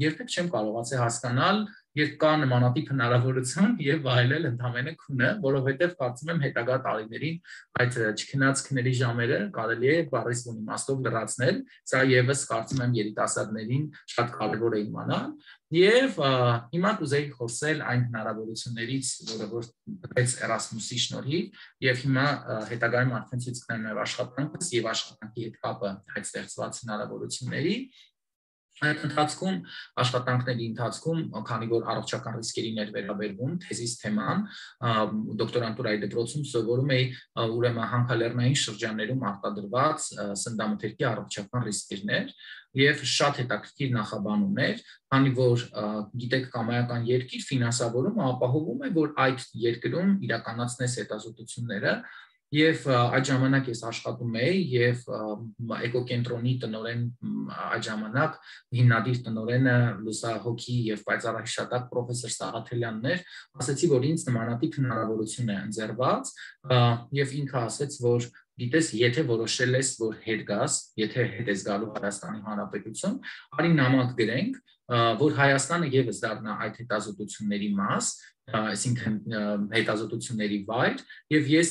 [SPEAKER 4] երբեք չեմ կարողացել հասկանալ երբ կա նմանատիպ հնարավորություն եւ վայելել ընդհանրապես քունը, որովհետեւ կարծում եմ հետագա տարիներին այդ չքնածքների ժամերը կարելի է բառից բուն իմաստով լրացնել, սա եւս կարծում եմ երիտասարդներին շատ կարեւոր է իմանալ եւ հիմա կուզեի խոսել այն հնարավորություններից, որը որ դրեց Erasmus-ի շնորհիվ եւ հիմա հետագայում արդեն ցույց կտամ նաեւ աշխատանքս եւ աշխատանքի հետ կապը այդ ստեղծված հնարավորությունների Այդ ընթացքում աշխատանքների ընթացքում, քանի որ առողջական ռիսկերին էր վերաբերվում թեզիս թեման, դոկտորանտուրայի դպրոցում սովորում էի ուրեմն հանքալեռնային շրջաններում արտադրված սննդամթերքի առողջական ռիսկերներ եւ շատ հետաքրքիր նախաբանումներ, քանի որ գիտեք կամայական երկիր ֆինանսավորումը ապահովում է, որ այդ երկրում իրականացնես հետազոտությունները Եվ այդ ժամանակ ես աշխատում էի եւ էկոկենտրոնի տնօրեն այդ ժամանակ հիմնադիր տնօրենը լուսահոգի եւ պայծառահիշատակ պրոֆեսոր Սաղաթելյանն էր, ասացի, որ ինձ նմանատիպ հնարավորություն է ընձեռված եւ ինքը ասաց, որ Գիտես, եթե որոշել ես, որ հետ գաս, եթե հետ ես գալու Հայաստանի Հանրապետություն, արի նամակ գրենք, որ Հայաստանը եւս դառնա այդ հետազոտությունների մաս, այսինքն հետազոտությունների վայր, եւ ես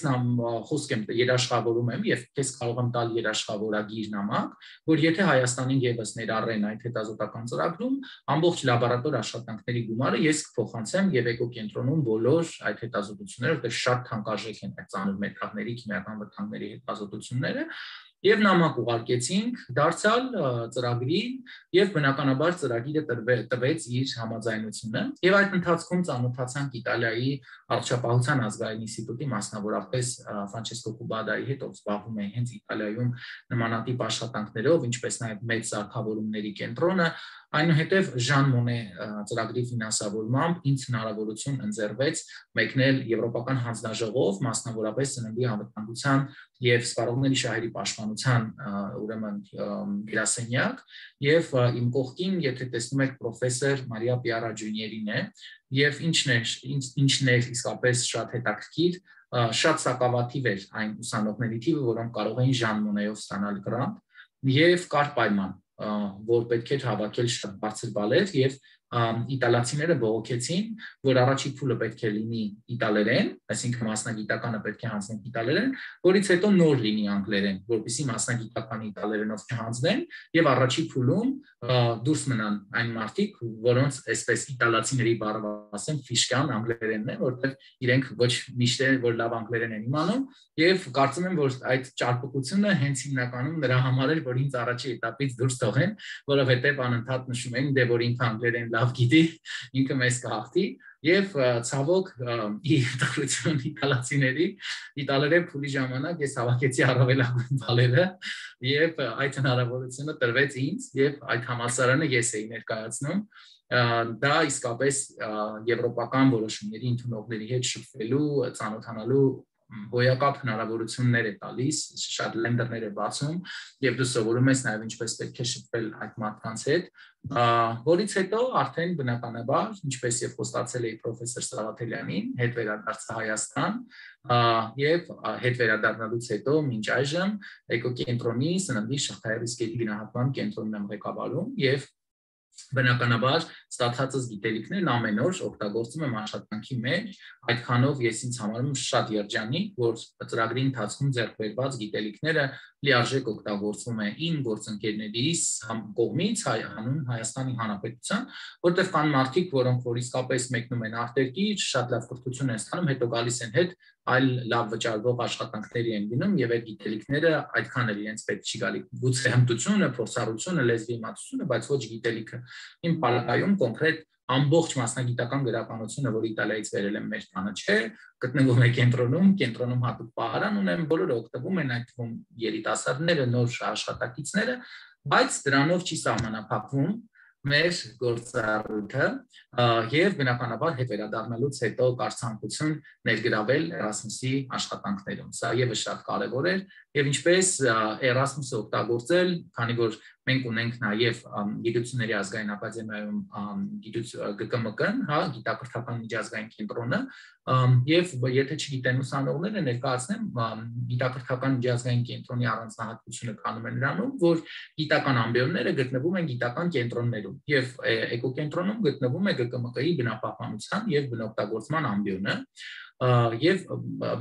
[SPEAKER 4] խոսք եմ երաշխավորում եմ եւ քեզ կարող եմ տալ երաշխավորագիր նամակ, որ եթե Հայաստանին եւս ներառեն այդ հետազոտական ծրագրում, ամբողջ լաբորատոր աշխատանքների գումարը ես կփոխանցեմ եւ էկոկենտրոնում բոլոր այդ հետազոտությունները, որտեղ շատ թանկարժեք են այդ ծանր մետաղների քիմիական վտանգների հետազոտությունները Եվ նամակ ուղարկեցինք դարձյալ ծրագրին եւ բնականաբար ծրագիրը տվեց իր համաձայնությունը եւ այդ ընթացքում ծանոթացանք Իտալիայի առողջապահության ազգային ինստիտուտի մասնավորապես Ֆրանչեսկո Կուբադայի հետ ով զբաղվում է հենց Իտալիայում նմանատիպ աշխատանքներով ինչպես նաեւ մեծ սարքավորումների կենտրոնը Այնուհետև Ժան Մոնե ծրագրի ֆինանսավորմամբ ինձ հնարավորություն ընձեռվեց մեկնել Եվրոպական հանձնաժողով, մասնավորապես սննդի անվտանգության եւ սպառողների շահերի պաշտպանության ուրեմն գրասենյակ եւ իմ կողքին, եթե տեսնում եք պրոֆեսոր Մարիա Պիարա Ջունիերին է եւ ինչն է իսկապես շատ հետաքրքիր, շատ սակավաթիվ էր այն ուսանողների թիվը, որոնք կարող էին Ժան Մոնեով ստանալ գրանտ եւ կար պայման որ պետք էր հավաքել շատ բարձր բալեր եւ իտալացիները բողոքեցին, որ առաջի փուլը պետք է լինի իտալերեն, այսինքն մասնագիտականը պետք է հանձնենք իտալերեն, որից հետո նոր լինի անգլերեն, որպեսզի մասնագիտականը իտալերենով չհանձնեն եւ առաջի փուլում դուրս մնան այն մարդիկ, որոնց այսպես իտալացիների բառը ասեմ ֆիշկան անգլերենն է, որտեղ իրենք ոչ միշտ է որ լավ անգլերեն են իմանում եւ կարծում եմ որ այդ ճարպկությունը հենց հիմնականում նրա համար էր, որ ինձ առաջի этаպից դուրս թողեն, որովհետեւ անընդհատ նշում էին, դե որ ինքը անգլերեն լավ գիտի, ինքը մեզ կհաղթի եւ ցավոք դրություն իտալացիների իտալերեն փուլի ժամանակ ես հավաքեցի առավելագույն բալերը եւ այդ հնարավորությունը տրվեց ինձ եւ այդ համալսարանը ես էի ներկայացնում դա իսկապես եվրոպական որոշումների ընդունողների հետ շփվելու, ծանոթանալու Հոյակապ հնարավորություններ է տալիս, շատ լենդերներ է բացում եւ դու սովորում ես նաեւ ինչպես պետք է շփվել այդ մարդկանց հետ, որից հետո արդեն բնականաբար, ինչպես եւ խոստացել էի պրոֆեսոր Սաղաթելյանին, հետ վերադարձա Հայաստան եւ հետ վերադառնալուց հետո մինչ այժմ էկոկենտրոնի սննդի շղթայի ռիսկերի գնահատման կենտրոնն եմ ղեկավարում եւ Բնականաբար ստացածս գիտելիքներն ամեն օր օգտագործում եմ աշխատանքի մեջ, այդքանով ես ինձ համարում եմ շատ երջանիկ, որ ծրագրի ընթացքում ձեռք բերված գիտելիքները լիարժեք օգտագործվում է իմ գործընկերներիս կողմից Հայաստանի Հանրապետության, որտեղ կան մարդիկ, որոնք որ իսկապես մեկնում են արտերկիր, շատ լավ կրթություն են ստանում, հետո գալիս են հետ այլ լավ վճարվող աշխատանքների են գնում եւ այդ գիտելիքները այդքան էլ իրենց պետք չի գալի գուցե հմտությունը, փորձառությունը, լեզվի իմացությունը, բայց ոչ գիտելիքը Իմ պալատայում կոնկրետ ամբողջ մասնագիտական գրականությունը, որ Իտալիայից վերել եմ մեր տանը չէ, գտնվում է կենտրոնում հատուկ պահարան ունեմ, բոլորը օգտվում են այդ թվում երիտասարդները, նոր աշխատակիցները, բայց դրանով չի սահմանափակվում մեր գործառույթը եւ բնականաբար հետ վերադառնալուց հետո կարծանքություն ներգրավել Erasmus-ի աշխատանքներում։ Սա եւս շատ կարեւոր էր եւ ինչպես Erasmus-ը օգտագործել, քանի որ մենք ունենք նաեւ Գիտությունների ազգային ակադեմիայում ԳԿՄԿ-ն, հա, գիտակրթական միջազգային կենտրոնը եւ եթե չգիտեն ուսանողները ներկայացնեմ գիտակրթական միջազգային կենտրոնի առանձնահատկությունը կանում է նրանում, որ գիտական ամբիոնները գտնվում են գիտական կենտրոններում եւ էկոկենտրոնում գտնվում է ԳԿՄԿ-ի բնապահպանության եւ բնօգտագործման ամբիոնը եւ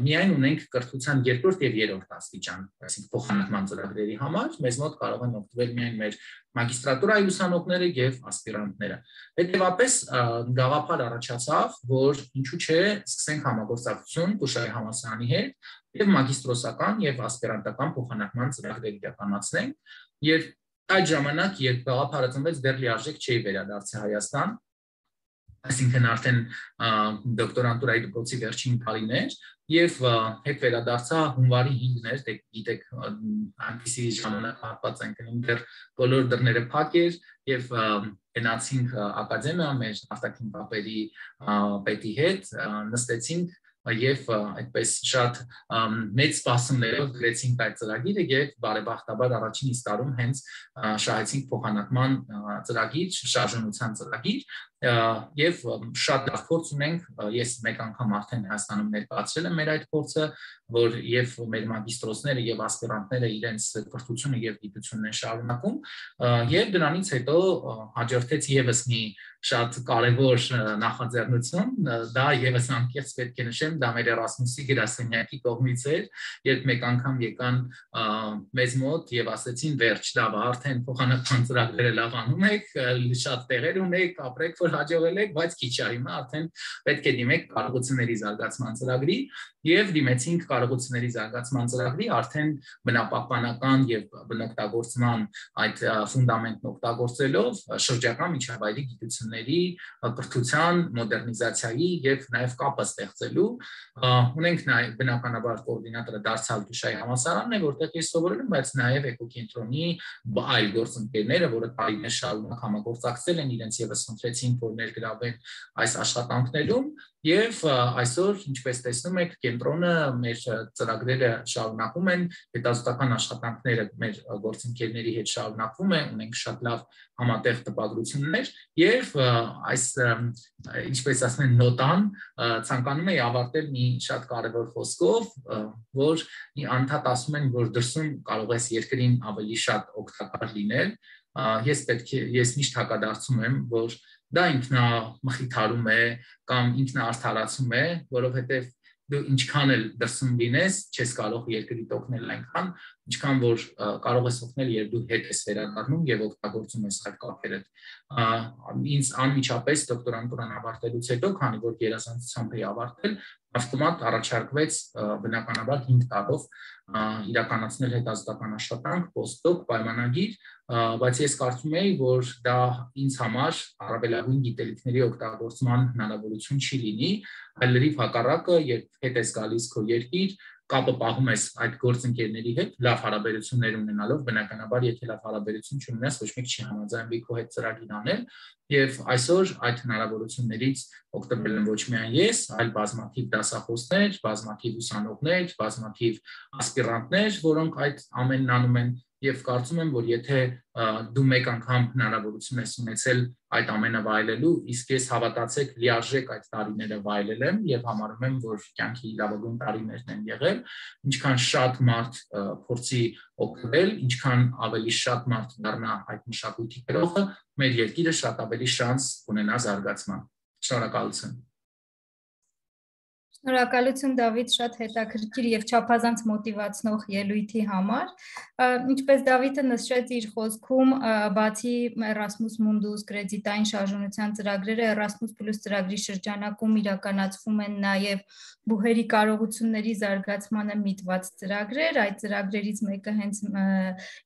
[SPEAKER 4] միայն ունենք կրթության երկրորդ եւ երրորդ աստիճան, այսինքն փոխանակման ծրագրերի համար մեզ մոտ կարող են օգտվել միայն մեր մագիստրատուրայի ուսանողները եւ ասպիրանտները։ Հետևաբար գաղափար առաջացավ, որ ինչու՞ չէ սկսենք համագործակցություն Կուշայի համալսարանի հետ եւ մագիստրոսական եւ ասպիրանտական փոխանակման ծրագրեր իրականացնենք եւ այդ ժամանակ երբ գաղափարը ծնվեց դեռ լիարժեք չէի վերադարձել Հայաստան, այսինքն արդեն դոկտորանտուրայի դպրոցի վերջին տարիներ եւ հետ վերադարձա հունվարի 5-ներ, գիտեք, այնպիսի ժամանակ հատված ենք ընկնում դեռ բոլոր դռները փակ էր եւ գնացինք ակադեմիա մեր արտաքին կապերի պետի հետ, նստեցինք եւ այդպես շատ մեծ սպասումներով գրեցինք այդ ծրագիրը եւ բարեբախտաբար առաջին իսկ տարում հենց շահեցինք փոխանակման ծրագիր, շարժունության ծրագիր եւ շատ լավ փորձ ունենք, ես մեկ անգամ արդեն Հայաստանում ներկայացրել եմ մեր այդ փորձը, որ եւ մեր մագիստրոսները եւ ասպիրանտները իրենց կրթությունը եւ գիտությունն են շարունակում եւ դրանից հետո հաջորդեց եւս մի շատ կարևոր նախաձեռնություն, դա եւս անկեղծ պետք է նշեմ, դա մեր Էրասմուսի գրասենյակի կողմից էր, երբ մեկ անգամ եկան մեզ մոտ եւ ասեցին վերջ, լավ, արդեն փոխանակման ծրագրերը լավ անում եք, շատ տեղեր ունեք, ապրեք, որ հաջողել եք, բայց քիչ է հիմա արդեն պետք է դիմեք կարողությունների զարգացման ծրագրի եւ դիմեցինք կարողությունների զարգացման ծրագրի արդեն բնապահպանական եւ բնօգտագործման այդ ֆունդամենտն օգտագործելով շրջակա միջավայրի գիտությունների կրթության մոդեռնիզացիայի եւ նաեւ կապը ստեղծելու ունենք նաեւ բնականաբար կոորդինատորը դարձյալ Կուշայի համալսարանն է, որտեղ ես սովորել եմ, բայց նաեւ էկոկենտրոնի այլ գործընկերները, որը տարիներ շարունակ համագործակցել են, իրենց եւս խնդրեցին, որ ներգրավեն այս աշխատանքներում եւ այսօր, ինչպես տեսնում եք, կենտրոնը մեր ծրագրերը շարունակում են, հետազոտական աշխատանքները մեր գործընկերների հետ շարունակվում են, ունենք շատ լավ համատեղ տպագրություններ եւ այս ինչպես ասում են նոտան ցանկանում եմ ավարտել մի շատ կարևոր խոսքով, որ անդադ ասում են, որ դրսում կարող ես երկրին ավելի շատ օգտակար լինել, ես միշտ հակադարձում եմ, որ դա ինքնամխիթարում է կամ ինքնաարդարացում է, որովհետև դու ինչքան էլ դրսում լինես, չես կարող երկրիդ օգնել այնքան, ինչքան որ կարող ես օգնել, երբ դու հետ ես վերադառնում եւ օգտագործում ես այդ կապերը։ Ինձ անմիջապես դոկտորանտուրան ավարտելուց հետո, քանի որ գերազանցությամբ էի ավարտել, ավտոմատ առաջարկվեց բնականաբար 5 տարով իրականացնել հետազոտական աշխատանք, պոստդոկ, պայմանագիր, բայց ես կարծում եի, որ դա ինձ համար առավելագույն գիտելիքների օգտագործման հնարավորություն չի լինի, այլ լրիվ հակառակը, երբ հետ ես գալիս քո երկիր, կապը պահում ես այդ գործընկերների հետ, լավ հարաբերություններ ունենալով, բնականաբար, եթե լավ հարաբերություն չունենաս, ոչ մեկ չի համաձայնվի քո հետ ծրագիր անել, եւ այսօր այդ հնարավորություններից օգտվել են ոչ միայն ես, այլ բազմաթիվ դասախոսներ, բազմաթիվ ուսանողներ, բազմաթիվ ասպիրանտներ, որոնք այդ ամենն անում են եւ կարծում եմ, որ եթե դու մեկ անգամ հնարավորություն ես ունեցել այդ ամենը վայելելու, իսկ ես հավատացեք լիարժեք այդ տարիները վայելել եմ եւ համարում եմ, որ կյանքի լավագույն տարիներն են եղել, ինչքան շատ մարդ փորձի օգտվել, ինչքան ավելի շատ մարդ դառնա այդ մշակույթի գրողը, մեր երկիրը շատ ավելի շանս կունենա զարգացման։ Շնորհակալություն։
[SPEAKER 2] Շնորհակալություն Դավիթ, շատ հետաքրքիր եւ չափազանց մոտիվացնող ելույթի համար։ Ինչպես Դավիթը նշեց իր խոսքում, բացի Erasmus Mundus կրեդիտային շարժունության ծրագրերը, Erasmus+ ծրագրի շրջանակում իրականացվում են նաեւ բուհերի կարողությունների զարգացմանը միտված ծրագրեր, այդ ծրագրերից մեկը հենց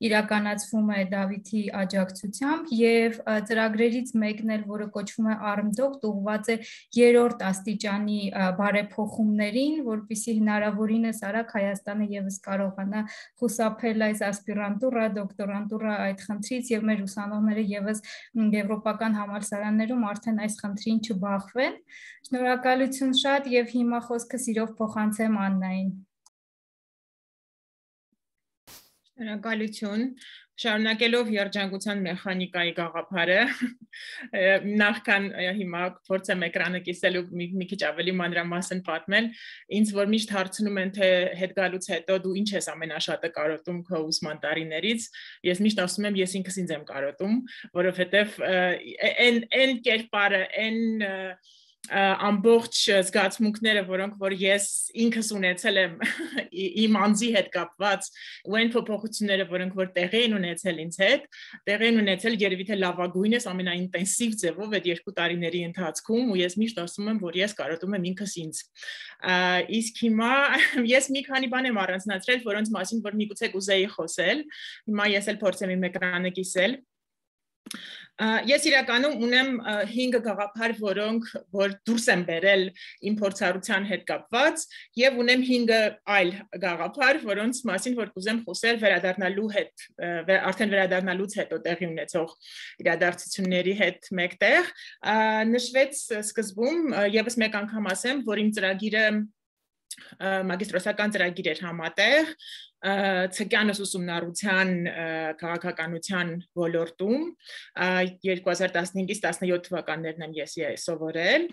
[SPEAKER 2] իրականացվում է Դավիթի աջակցությամբ եւ ծրագրերից մեկն էլ, որը կոչվում է Armdoc, ուղղված է երրորդ աստիճանի բարեփոխումներին, որպեսզի հնարավորինս արագ Հայաստանը եւս կարողանա խուսափել այս ասպիրանտուրա, դոկտորանտուրա այդ խնդրից եւ մեր ուսանողները եւս եվրոպական համալսարաններում արդեն այս խնդրին չբախվեն։ Շնորհակալություն շատ եւ հիմա խոսքը սիրով փոխանցեմ Աննային։
[SPEAKER 5] Շնորհակալություն։ Շարունակելով երջանկության մեխանիկայի գաղափարը, նախքան հիմա փորձեմ էկրանը կիսելու մի քիչ ավելի մանրամասն պատմել, ինձ որ միշտ հարցնում են թե հետ գալուց հետո դու ինչ ես ամենաշատը կարոտում քո ուսման տարիներից, ես միշտ ասում եմ ես ինքս ինձ եմ կարոտում, որովհետև այն կերպարը, այն ամբողջ զգացմունքները, որոնք որ ես ինքս ունեցել եմ իմ անձի հետ կապված, ու այն փոփոխությունները, որոնք որ տեղի են ունեցել ինձ հետ, տեղի են ունեցել երևի թե լավագույնս ամենաինտենսիվ ձևով այդ 2 տարիների ընթացքում, ու ես միշտ ասում եմ, որ ես կարոտում եմ ինքս ինձ։ Իսկ հիմա ես մի քանի բան եմ առանձնացրել, որոնց մասին որ միգուցե կուզեի խոսել, հիմա ես էլ փորձեմ իմ էկրանը կիսել։ Ես իրականում ունեմ 5 գաղափար, որոնք որ դուրս եմ բերել իմ փորձառության հետ կապված, եւ ունեմ 5 այլ գաղափար, որոնց մասին որ կուզեմ խոսել վերադառնալու հետ, արդեն վերադառնալուց հետո տեղի ունեցող իրադարձությունների հետ մեկտեղ։ Նշվեց սկզբում եւս մեկ անգամ ասեմ, որ իմ ծրագիրը մագիստրոսական ծրագիր էր համատեղ ցկյանս ուսումնառության քաղաքականության ոլորտում 2015-ից 17 թվականներն եմ ես սովորել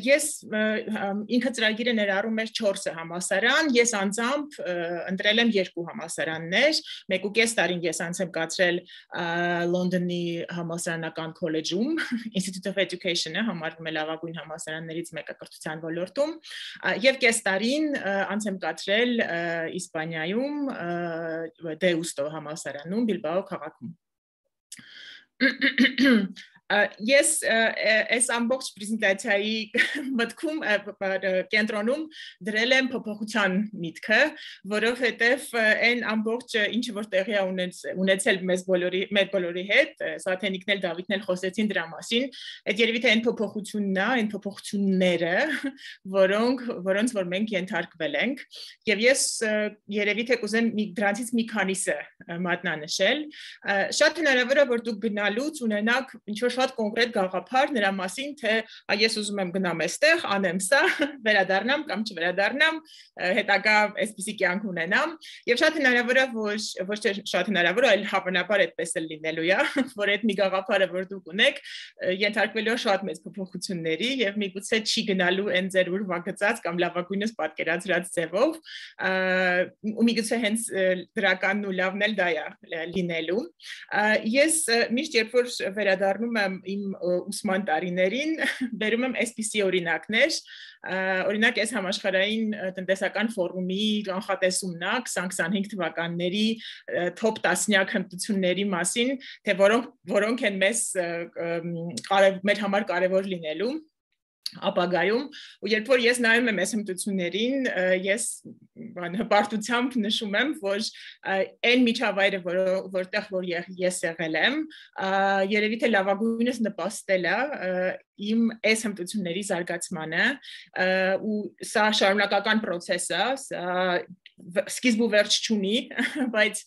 [SPEAKER 5] ես ինքը ծրագիրը ներառում էր 4 համալսարան ես անձամբ ընտրել եմ 2 համալսարաններ 1.5 տարին ես անց եմ կացրել Լոնդոնի համալսարանական քոլեջում Institute of Education-ը համարվում է լավագույն համալսարաններից մեկը կրթության ոլորտում եւ կես տարին անց եմ կացրել Իսպանիայում Դեուստո համալսարանում Բիլբաո քաղաքում Ես այս ամբողջ պրեզենտացիայի մտքում կենտրոնում դրել եմ փոփոխության միտքը, որովհետև այն ամբողջը ինչ որ տեղի է ունեցել մեզ բոլորի հետ, Սաթենիկն էլ Դավիթն էլ խոսեցին դրա մասին, այդ երևի թե այն փոփոխությունն է, այն փոփոխությունները, որոնց որ մենք ենթարկվել ենք, եւ ես երևի թե կուզեմ դրանցից մի քանիսը մատնանշել, շատ հնարավոր է որ դուք գնալուց ունենաք ինչ-որ շատ կոնկրետ գաղափար նրա մասին, թե ես ուզում եմ գնամ այստեղ, անեմ սա, վերադառնամ կամ չվերադառնամ, հետագա այսպիսի կյանք ունենամ, եւ շատ հնարավոր է ոչ թե շատ հնարավոր է, այլ հավանաբար այդպես էլ լինելու է, որ այդ մի գաղափարը որ դուք ունեք, ենթարկվելու է շատ մեծ փոփոխությունների եւ միգուցե չի գնալու այն ձեր ուրվագծած կամ լավագույնս պատկերացրած ձևով, ու միգուցե հենց դրականն ու լավն էլ դա է լինելու։ Ես միշտ երբ որ վերադառնում եմ իմ ուսման տարիներին, բերում եմ այսպիսի օրինակներ, օրինակ այս համաշխարհային տնտեսական ֆորումի կանխատեսումն է 2025 թվականների top 10 հմտությունների մասին, թե որոնք են մեր համար կարևոր լինելու ապագայում ու երբ որ ես նայում եմ այս հմտություններին ես հպարտությամբ նշում եմ որ այն միջավայրը որտեղ որ ես եղել եմ երևի թե լավագույնս նպաստել է իմ այս հմտությունների զարգացմանը ու սա շարունակական process է սա սկիզբ ու վերջ չունի բայց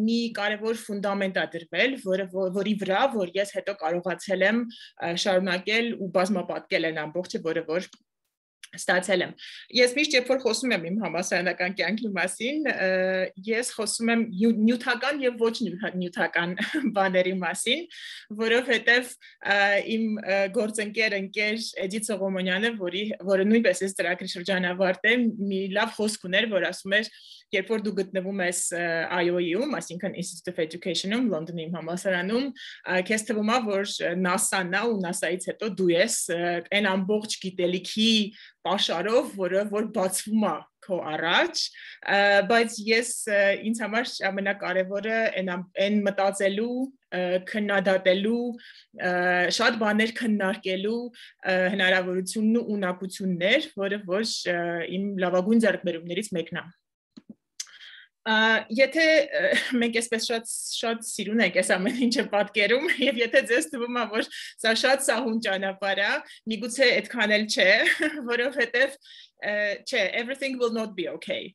[SPEAKER 5] մի կարևոր ֆունդամենտ է դրվել որի վրա որ ես հետո կարողացել եմ շարունակել ու բազմապատկել այն ամբողջը որը որ ստացել եմ ես միշտ երբ որ խոսում եմ իմ համալսարանական կյանքի մասին ես խոսում եմ նյութական եւ ոչ նյութական բաների մասին որովհետեւ իմ գործընկեր Էդիթ Սողոմոնյանը որը նույնպես այս ծրագրի շրջանավարտ է մի լավ խոսք ուներ որ ասում էր երբ որ դու գտնվում ես IOE-ում, այսինքն Institute of Education-ում, Լոնդոնի համալսարանում, քեզ թվում է, որ NASA-ն է ու NASA-ից հետո դու ես այն ամբողջ գիտելիքի պաշարով, որ բացվում է քո առաջ, բայց ես ինձ համար ամենակարևորը այն մտածելու, քննադատելու, շատ բաներ քննարկելու հնարավորությունն ու ունակությունն էր, որը որ իմ լավագույն ձեռքբերումներից մեկն է։ Եթե մենք այսպես շատ սիրուն ենք այս ամեն ինչը պատկերում եւ եթե ձեզ թվում է որ սա շատ սահուն ճանապարհ է, միգուցե այդքան էլ չէ, որովհետեւ չէ, everything will not be okay.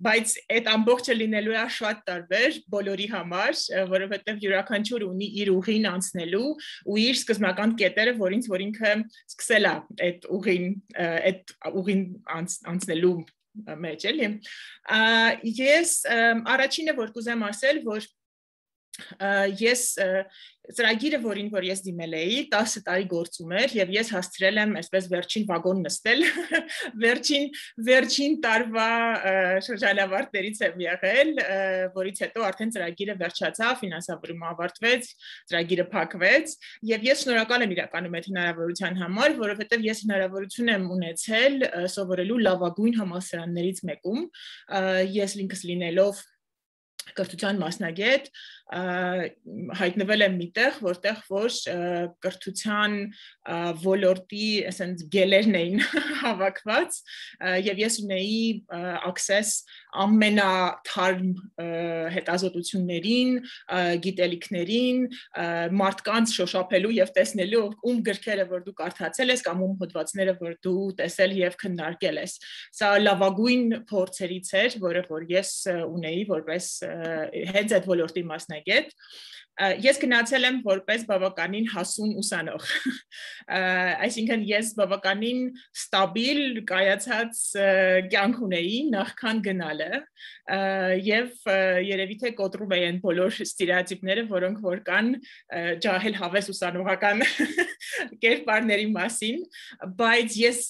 [SPEAKER 5] Բայց այդ ամբողջը լինելու է շատ տարբեր բոլորի համար, որովհետեւ յուրաքանչյուր ունի իր ուղին անցնելու ու իր սկզբնական կետերը, որ ինքը սկսել է այդ ուղին անցնելու մեջ էլի ես առաջինը որ կուզեմ ասել որ ես ծրագիրը որ ես դիմել էի 10 տարի գործում էր եւ ես հասցրել եմ այսպես վերջին վագոն նստել վերջին տարվա շրջանավարտներից եմ եղել որից հետո արդեն ծրագիրը վերջացավ ֆինանսավորումը ավարտվեց ծրագիրը փակվեց եւ ես շնորհակալ եմ իրականում այդ հնարավորության համար որովհետեւ ես հնարավորություն եմ ունեցել սովորելու լավագույն համալսարաններից մեկում ես ինքս լինելով կրթության մասնագետ հայտնվել եմ միտեղ որտեղ որ կրթության ոլորտի ասենց գելերն էին հավաքված եւ ես ունեի access ամենաթարմ հետազոտություններին գիտելիքներին մարդկանց շոշափելու եւ տեսնելու ում գրքերը որ դու կարդացել ես կամ ում հոդվածները որ դու տեսել եւ քննարկել ես սա լավագույն փորձերից էր որը որ ես ունեի որպես հենց այդ ոլորտի մասնագետ ես գնացել եմ որպես բավականին հասուն ուսանող այսինքն ես բավականին ստաբիլ կայացած կյանք ունեի նախքան գնալը եւ երևի թե կոտրում էին բոլոր ստերեոտիպները որոնք որ կան ջահել հավես ուսանողական կերպարների մասին բայց ես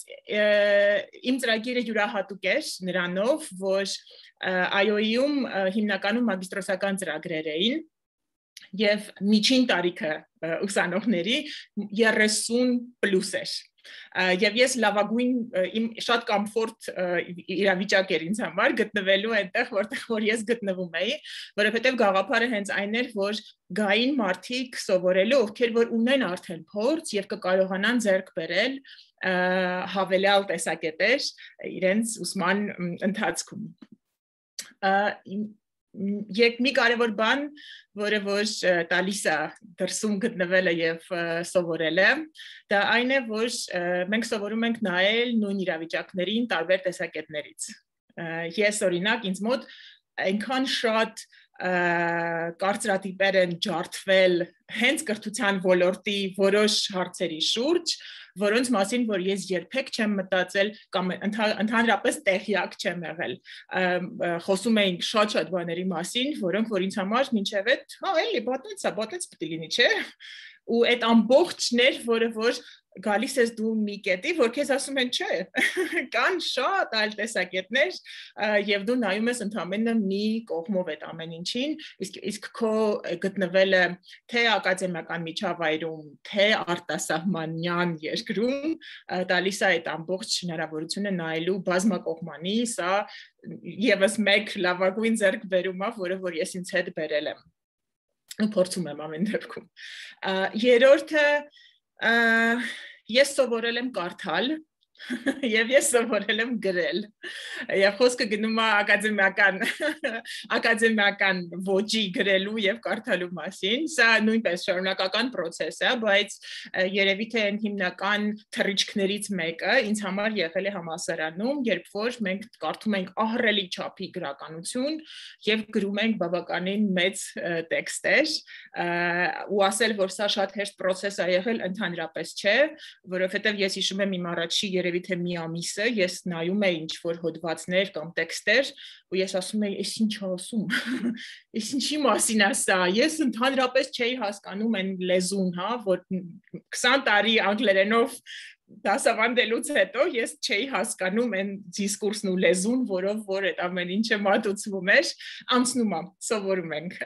[SPEAKER 5] իմ ծրագիրը յուրահատուկ էր նրանով որ IO-ում հիմնականում մագիստրոսական ծրագրեր էին եւ միջին տարիքը ուսանողների 30+ էր եւ ես լավագույն իմ շատ կոմֆորտ իրավիճակ էր ինձ համար գտնվելու այնտեղ որտեղ որ ես գտնվում էի որովհետեւ գաղափարը հենց այն էր որ գային մարդիկ սովորելու ովքեր որ ունեն արդեն փորձ եւ կկարողանան ձեռք բերել հավելյալ տեսակետեր իրենց ուսման ընթացքում մի կարևոր բան, որը որ տալիս է դրսում գտնվելը եւ սովորելը, դա այն է, որ մենք սովորում ենք նայել նույն իրավիճակներին տարբեր տեսակետներից։ Ես օրինակ ինձ մոտ այնքան շատ կարծրատիպեր են ջարդվել հենց կրթության ոլորտի որոշ հարցերի շուրջ, որոնց մասին որ ես երբեք չեմ մտածել կամ ընդհանրապես տեղյակ չեմ եղել խոսում էինք շատ բաների մասին որոնք որ ինձ համար մինչև այդ էլի բատենց պետք է լինի չէ ու այդ ամբողջներ որը որ գալիս ես դու մի կետի որ քեզ ասում են չէ կան շատ այլ տեսակետներ եւ դու նայում ես ընդամենը մի կողմով այդ ամեն ինչին իսկ քո գտնվելը թե ակադեմիական միջավայրում թե արտասահմանյան երկրում տալիս է այդ ամբողջ հնարավորությունը նայելու բազմակողմանի սա եւս մեկ լավագույն ձեռքբերում է որը որ ես ինձ հետ բերել եմ փորձում եմ ամեն դեպքում երրորդը ես սովորել եմ կարդալ եւ ես սովորել եմ գրել եւ խոսքը գնում է ակադեմիական ոճի գրելու եւ կարդալու մասին սա նույնպես շարունակական process է բայց երևի թե հիմնական թռիչքներից մեկը ինձ համար եղել է համալսարանում երբ որ մենք կարդում ենք ահռելի չափի գրականություն եւ գրում ենք բավականին մեծ տեքստեր ու ասել որ սա շատ հեշտ process է եղել ընդհանրապես չէ որովհետեւ ես հիշում եմ իմ առաջի երևի թե մի ամիսը ես նայում էի ինչ որ հոդվածներ կամ տեքստեր ու ես ասում էի ես ինչ ասում ես ինչի մասին է սա ես ընդհանրապես չէի հասկանում այն լեզուն հա որ 20 տարի անգլերենով դասավանդելուց հետո ես չէի հասկանում այն դիսկուրսն ու լեզուն որով որ այդ ամեն ինչը մատուցվում էր անցնում է սովորում ենք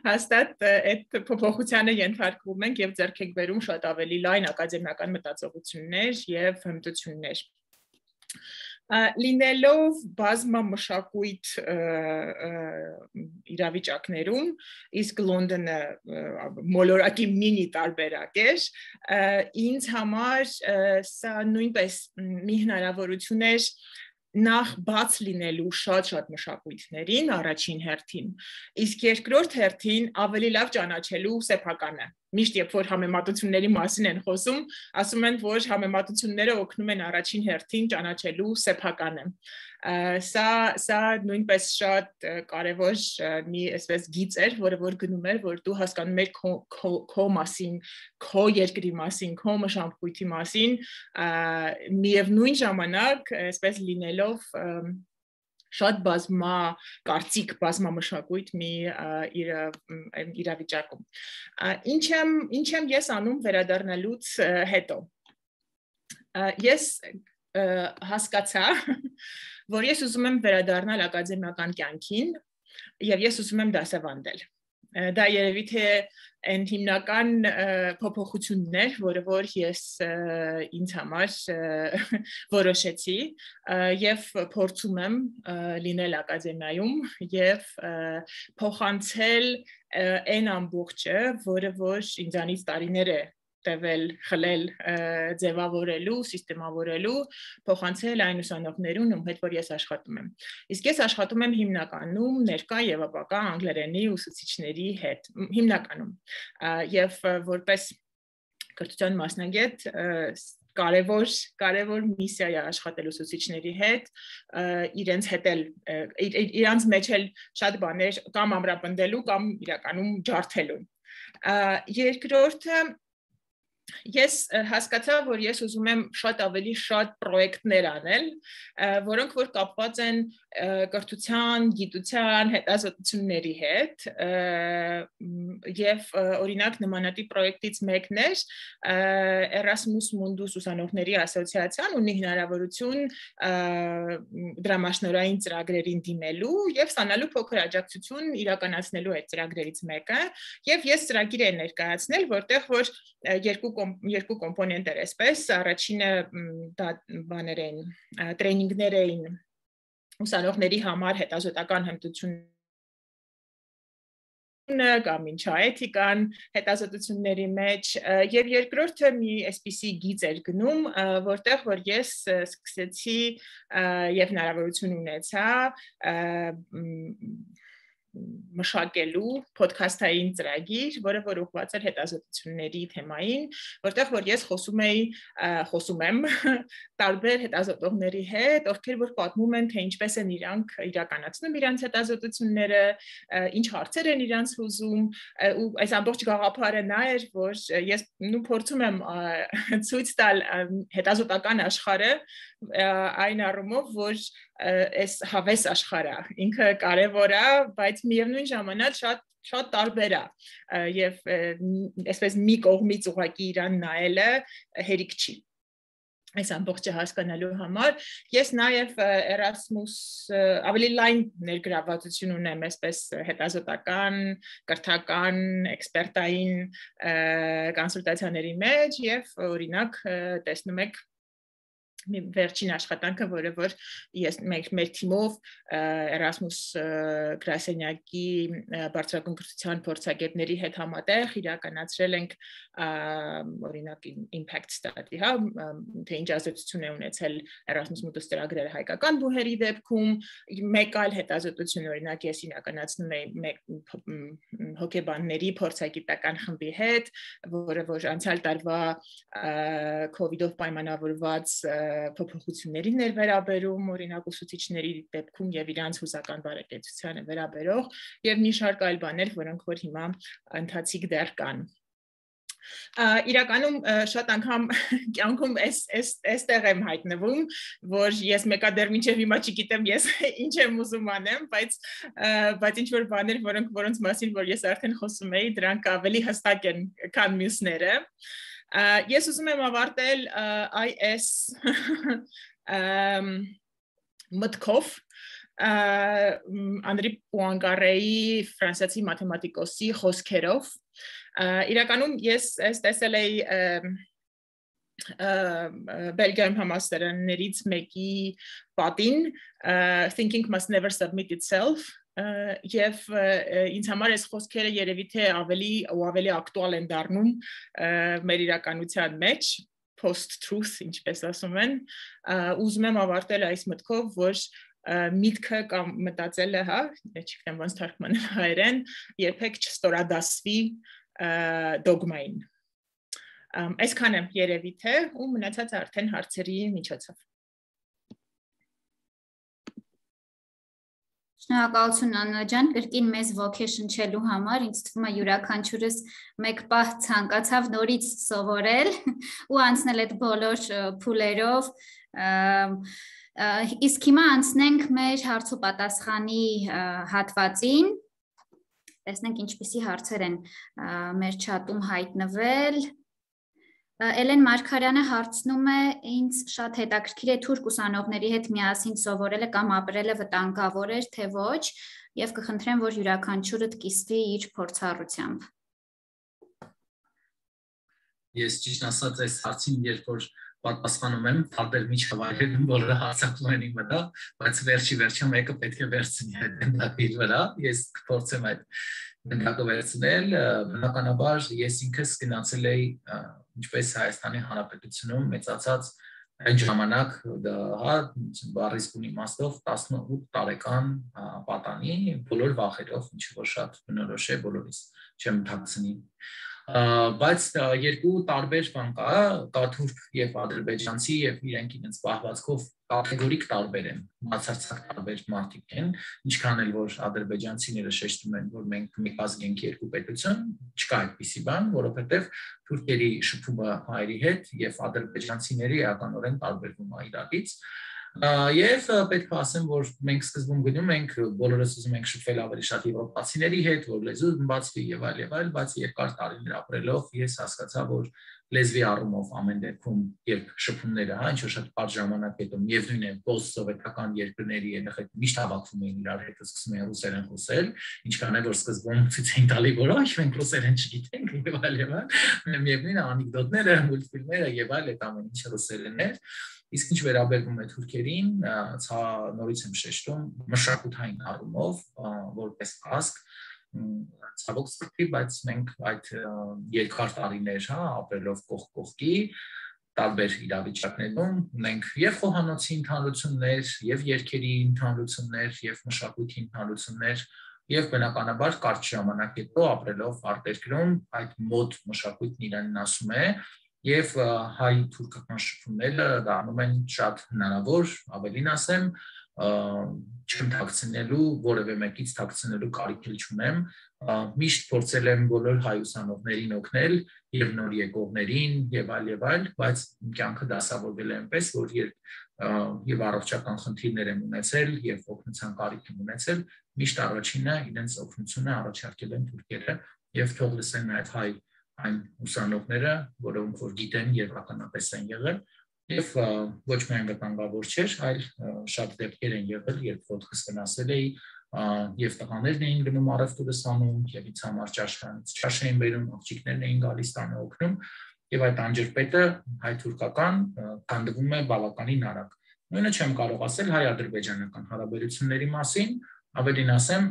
[SPEAKER 5] հաստատ այդ փոփոխությանը ենթարկվում ենք եւ ձեռք ենք բերում շատ ավելի լայն ակադեմիական մտածողություններ եւ հմտություններ լինելով բազմամշակույթ իրավիճակներում իսկ Լոնդոնը մոլորակի մինի տարբերակ էր ինձ համար սա նույնպես մի հնարավորություն էր նախ բաց լինելու շատ մշակույթներին առաջին հերթին իսկ երկրորդ հերթին ավելի լավ ճանաչելու սեփականը միշտ երբ որ համեմատությունների մասին են խոսում, ասում են, որ համեմատությունները օգնում են առաջին հերթին ճանաչելու սեփականը։ Սա նույնպես շատ կարևոր մի այսպես գիծ էր, որը որ գնում էր, որ դու հասկանում ես քո մասին, քո երկրի մասին, քո մշակույթի մասին, միևնույն ժամանակ այսպես լինելով շատ բազմա կարծիք, բազմա մշակույթ մի իրավիճակում։ Ինչ եմ ես անում վերադառնալուց հետո։ Ես հասկացա, որ ես ուզում եմ վերադառնալ ակադեմիական կյանքին եւ ես ուզում եմ դասավանդել։ Դա երևի թե այն հիմնական փոփոխություններ, որը որ ես ինձ համար որոշեցի եւ փորձում եմ լինել ակադեմիայում եւ փոխանցել այն ամբողջը, որը որ ինձանից տարիներ է տևել, խլել, ձևավորելու, սիստեմավորելու, փոխանցել այն ուսանողներուն, ում հետ որ ես աշխատում եմ։ Իսկ ես աշխատում եմ հիմնականում ներկա եւ ապագա անգլերենի ուսուցիչների հետ, հիմնականում։ Եվ որպես կրթության մասնագետ կարևոր միսիա է աշխատել ուսուցիչների հետ, իրենց հետ իրանց մեջ էլ շատ բաներ կամ ամրապնդելու կամ իրականում ջարդելու։ Երկրորդը ես հասկացա, որ ես ուզում եմ շատ ավելի շատ պրոյեկտներ անել, որոնք որ կապված են կրթության, գիտության, հետազոտությունների հետ, եւ օրինակ նմանատիպ պրոյեկտից մեկն էր Erasmus Mundus ուսանողների ասոցիացիան ունի հնարավորություն դրամաշնորհային ծրագրերին դիմելու եւ ստանալու փոքր աջակցություն իրականացնելու այդ ծրագրերից մեկը, եւ ես ծրագիր եմ ներկայացնել, որտեղ որ երկու կոմպոնենտ էր այսպես, առաջինը դա բաներ էին, տրեյնինգներ էին ուսանողների համար հետազոտական հմտություն կամ ինչաէթիկան հետազոտությունների մեջ եւ երկրորդը մի այսպիսի գիծ էր գնում, որտեղ որ ես սկսեցի եւ հնարավորություն ունեցա մշակելու ոդքասթային ծրագիր, որը որ ուղղված էր հետազոտությունների թեմային, որտեղ որ ես խոսում եմ տարբեր հետազոտողների հետ, ովքեր որ պատմում են, թե ինչպես են իրանք իրականացնում իրանց հետազոտությունները, ինչ հարցեր են իրանց հուզում, ու այս ամբողջ գաղափարը նա էր, որ ես փորձում եմ ցույց տալ հետազոտական աշխարհը այն առումով, որ այս հավես աշխարհը ինքը կարևոր է, բայց միևնույն ժամանակ շատ տարբեր է եւ այսպես մի կողմից ուղղակի իրան նայելը հերիք չի։ Այս ամբողջը հասկանալու համար ես նաև Erasmus ավելի լայն ներգրավվածություն ունեմ այսպես հետազոտական, կրթական, էքսպերտային կոնսուլտացիաների մեջ եւ օրինակ տեսնում եք վերջին աշխատանքը, որը որ ես մեր թիմով Erasmus գրասենյակի բարձրագույն կրթության փորձագետների հետ համատեղ իրականացրել ենք օրինակ impact study, հա, թե ինչ ազդեցություն է ունեցել Erasmus Mundus ծրագրերը հայկական բուհերի դեպքում, մեկ այլ հետազոտություն օրինակ ես իրականացնում եմ հոգեբանների փորձագիտական խմբի հետ, որը որ անցյալ տարվա COVID-ով պայմանավորված փոփոխություններին էր վերաբերում օրինակ ուսուցիչների դեպքում եւ իրանց հուսական բարեկեցությանը վերաբերող եւ մի շարք այլ բաներ, որոնք որ հիմա ընթացիկ դեռ կան։ Իրականում շատ անգամ կյանքում էստեղ եմ հայտնվում, որ ես մեկա դեռ մինչև հիմա չգիտեմ ես ինչ եմ ուզում անեմ, բայց ինչ որ բաներ, որոնց մասին որ ես արդեն խոսում էի, դրանք ավելի հստակ են, քան մյուսները։ Ես ուզում եմ ավարտել IS մտքով Անդրի Պուանգարեի ֆրանսիացի մաթեմատիկոսի խոսքերով իրականում ես տեսել էի Բելգիայում համալսարաններից մեկի պատին Thinking must never submit itself եւ ինձ համար այս խոսքերը երևի թե ավելի ակտուալ են դառնում մեր իրականության մեջ post-truth ինչպես ասում են ուզում եմ ավարտել այս մտքով որ միտքը կամ մտածելը հա չգիտեմ ոնց թարգմանել հայերեն երբեք չստորադասվի դոգմային։ Այսքանը երևի թե ու մնացածը արդեն հարցերի միջոցով։
[SPEAKER 1] Շնորհակալություն Աննա ջան, կրկին մեզ ոգեշնչելու համար, ինձ թվում է յուրաքանչյուրս մեկ պահ ցանկացավ նորից սովորել ու անցնել այդ բոլոր փուլերով։ Իսկ հիմա անցնենք մեր հարց ու պատասխանի հատվածին։ Տեսնենք ինչպիսի հարցեր են մեր չաթում հայտնվել։ Էլեն Մարգարյանը հարցնում է, ինձ շատ հետաքրքիր է թուրք ուսանողների հետ միասին սովորելը կամ ապրելը վտանգավոր էր, թե ոչ, եւ կխնդրեմ, որ յուրաքանչյուրդ կիսվի իր փորձառությամբ։
[SPEAKER 4] Ես ճիշտ ասած այս հարցին երբ որ պատասխանում եմ, տարբեր միջավայրերում բոլորը հարցակում են իմ վրա, բայց վերջի մեկը պետք է վերցնի այդ դեպքի վրա, ես կփորձեմ այդ դեպքը վերցնել, բնականաբար ես ինքս գնացել էի ինչպես Հայաստանի Հանրապետությունում մեծացած այն ժամանակ դա բառից բուն իմաստով 18 տարեկան պատանի բոլոր վախերով, ինչը որ շատ բնորոշ է բոլորիս չեմ թաքցնի բայց երկու տարբեր բան կա թուրք եւ ադրբեջանցի եւ իրենք իրենց պահվածքով կատեգորիկ տարբեր են բացարձակ տարբեր մարդիկ են ինչքան էլ որ ադրբեջանցիները շեշտում են որ մենք մեկ ազգ ենք երկու պետություն չկա այդպիսի բան որովհետեւ թուրքերի շփումը հայերի հետ եւ ադրբեջանցիների էականորեն տարբերվում է իրարից Եվ պետք է ասեմ, որ մենք սկզբում գնում ենք, բոլորս ուզում ենք շփվել ավելի շատ եվրոպացիների հետ, որ լեզուն բացվի եւ այլ, բայց երկար տարիներ ապրելով ես հասկացա, որ լեզվի առումով ամեն դեպքում երբ շփումները, ինչ որ շատ կարճ ժամանակ հետո միևնույն է post-սովետական երկրների երեխեք միշտ հավաքվում են իրար հետ ու սկսում են ռուսերեն խոսել, ինչքան է որ սկզբում ցույց են տալի, որ ոչ մենք ռուսերեն չգիտենք եւ այլ, միևնույն է անեկդոտները, մուլտֆիլմերը եւ այլ այդ ամեն ինչը ռուսերեն է Իսկ ինչ վերաբերվում է թուրքերին, նորից եմ շեշտում, մշակութային առումով, որպես ազգ, ցավոք սրտի, բայց մենք այդ երկար տարիներ, ապրելով կողք կողքի, տարբեր իրավիճակներում ունենք եւ խոհանոցի ընդհանրություններ, եւ երկերի ընդհանրություններ, եւ մշակույթի ընդհանրություններ, եւ բնականաբար կարճ ժամանակ հետո ապրելով արտերկրում այդ մոդ մշակույթն իրանին ասում է Եվ հայ-թուրքական շփումները դառնում են շատ հնարավոր, ավելին ասեմ, չեմ թաքցնելու, որևէ մեկից թաքցնելու կարիք չունեմ, միշտ փորձել եմ բոլոր հայ ուսանողներին օգնել, եւ նոր եկողներին եւ այլ, բայց կյանքը դասավորվել է այնպես, որ եւ առողջական խնդիրներ եմ ունեցել եւ օգնության կարիք եմ ունեցել, միշտ առաջինը իրենց օգնությունը առաջարկել են թուրքերը եւ թող լսեն նաեւ հայ այն ուսանողները, որոնք որ գիտեն եւ ականատես են եղել եւ ոչ միայն վտանգավոր չէր, այլ շատ դեպքեր են եղել, երբ ոտքս վնասել էի եւ տղաներն էին գնում առևտուրս անում եւ ինձ համար ճաշ էին բերում, աղջիկներն էին գալիս տանը օգնում եւ այդ անջրպետը հայ-թուրքական քանդվում է բավականին արագ։ Նույնը չեմ կարող ասել հայ-ադրբեջանական հարաբերությունների մասին, ավելին ասեմ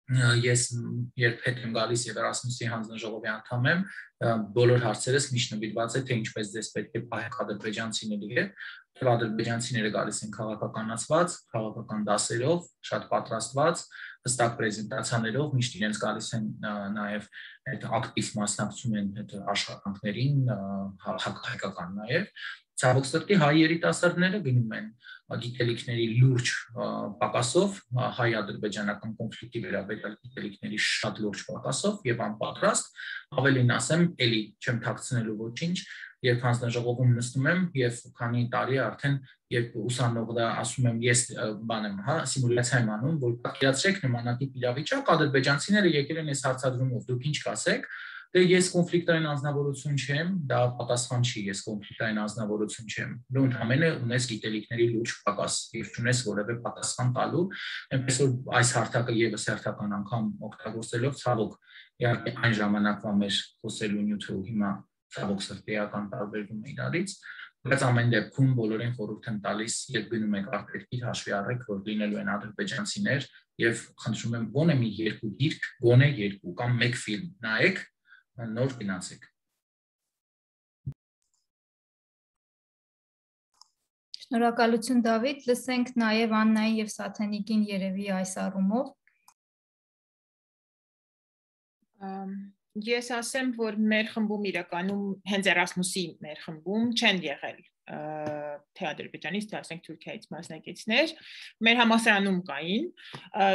[SPEAKER 4] Ես երբ հետ եմ գալիս եւ Erasmus-ի հանձնաժողովի անդամ եմ, բոլոր հարցերս միշտ նվիրված է թե ինչպես դες պետք է պահեք ադրբեջանցիների հետ, եւ ադրբեջանցիները գալիս են քաղաքականացված, քաղաքական դասերով, շատ պատրաստված, հստակ պրեզենտացիաներով, միշտ իրենց գալիս են նաեւ այդ ակտիվ մասնակցում են այդ աշխատանքներին, հայկական նաեւ Ցավոք սրտի հայ երիտասարդները գնում են գիտելիքների լուրջ պակասով, հայ-ադրբեջանական կոնֆլիկտի վերաբերյալ գիտելիքների շատ լուրջ պակասով եւ անպատրաստ, ավելին ասեմ, էլի չեմ թաքցնելու ոչինչ, երբ հանձնաժողովում նստում եմ եւ քանի տարի արդեն երբ ուսանողը ասում եմ ես բան եմ, սիմուլյացիա եմ անում, որ պատկերացրեք նմանատիպ իրավիճակ, ադրբեջանցիները եկել են այս հարցադրումով, դուք ինչ կասեք Դե ես կոնֆլիկտային անձնավորություն չեմ, դա պատասխան չի, ես կոնֆլիկտային անձնավորություն չեմ։ Դու ընդհանրապես ունես գիտելիքների լուրջ պակաս եւ չունես որևէ պատասխան տալու, այնպես որ այս հարթակը եւս հերթական անգամ օգտագործելով ցավոք, իհարկե այն ժամանակվա մեր խոսելու նյութը հիմա ցավոք սրտիական տարբերվում է իրարից, բայց ամեն դեպքում բոլորին խորհուրդ եմ տալիս, երբ գնում եք արտերկիր հաշվի առեք, որ լինելու են ադրբեջանցիներ եւ խնդրում եմ գոնե մի երկու գիրք, գոնե երկու կամ մեկ ֆիլմ նայեք նոր գնացեք։
[SPEAKER 2] Շնորհակալություն Դավիթ, լսենք նաև Աննայի եւ Սաթենիկին երևի այս առումով։
[SPEAKER 5] Ես ասեմ, որ մեր խմբում իրականում հենց Erasmus-ի մեր խմբում չեն եղել թե Ադրբեջանից, թե ասենք Թուրքիայից մասնակիցներ, մեր համալսարանում կային,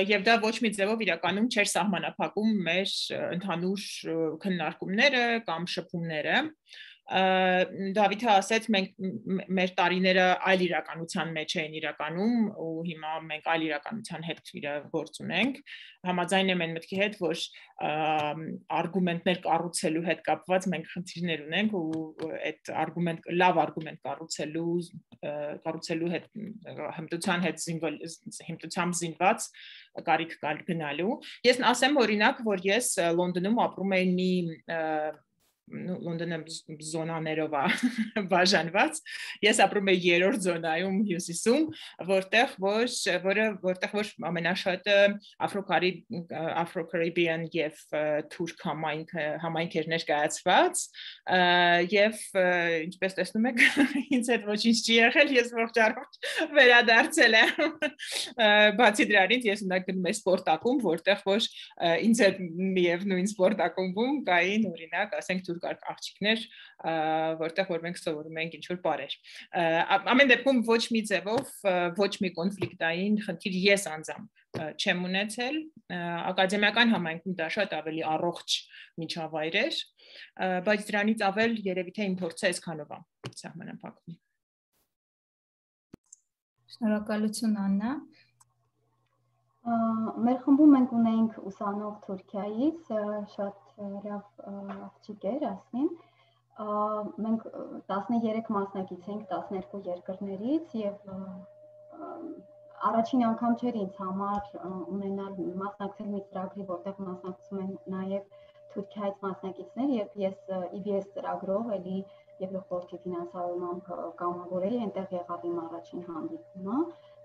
[SPEAKER 5] եւ դա ոչ մի ձևով իրականում չէր սահմանափակում մեր ընդհանուր քննարկումները կամ շփումները։ Դավիթը ասեց, մենք մեր տարիները այլ իրականության մեջ էին իրականում ու հիմա մենք այլ իրականության հետ գործ ունենք։ Համաձայն եմ այն մտքի հետ, որ արգումենտներ կառուցելու հետ կապված մենք խնդիրներ ունենք ու այդ լավ արգումենտ կառուցելու հետ հմտությամբ զինված կարիք կար գնալու։ Ես ասեմ օրինակ, որ ես Լոնդոնում ապրում եմ մի Լոնդոնը զոնաներով բաժանված, ես ապրում եմ երրորդ զոնայում հյուսիսում, որտեղ որ ամենաշատը Afro-Caribbean եւ թուրք համայնք էր ներկայացված, եւ ինչպես տեսնում եք, ինձ հետ ոչինչ չի եղել, ես ողջ վերադարձել եմ։ Բացի դրանից ես գնում եմ սպորտակում, որտեղ որ ինձ հետ միևնույն սպորտակումում կային օրինակ, ասենք թուրք աղջիկներ, որտեղ որ մենք սովորում ենք ինչ-որ բառեր։ Ամեն դեպքում ոչ մի ձևով, ոչ մի կոնֆլիկտային խնդիր ես անձամբ չեմ ունեցել, ակադեմիական համայնքում դա շատ ավելի առողջ միջավայր էր, բայց դրանից ավել երևի թե իմ փորձը այսքանով է սահմանափակվում։
[SPEAKER 2] Շնորհակալություն Աննա։
[SPEAKER 3] Մեր խմբում մենք ունեինք ուսանող Թուրքիայից, շատ լավ աղջիկ էր, ասին։ Մենք 13 մասնակից ենք 12 երկրներից եւ առաջին անգամ չէր ինձ համար ունենալ մասնակցել մի ծրագրի, որտեղ մասնակցում են նաեւ Թուրքիայից մասնակիցներ եւ ես EBS ծրագրով էլի Եվրոխորհրդի ֆինանսավորմամբ կամավորել եմ, այնտեղ եղավ իմ առաջին հանդիպումը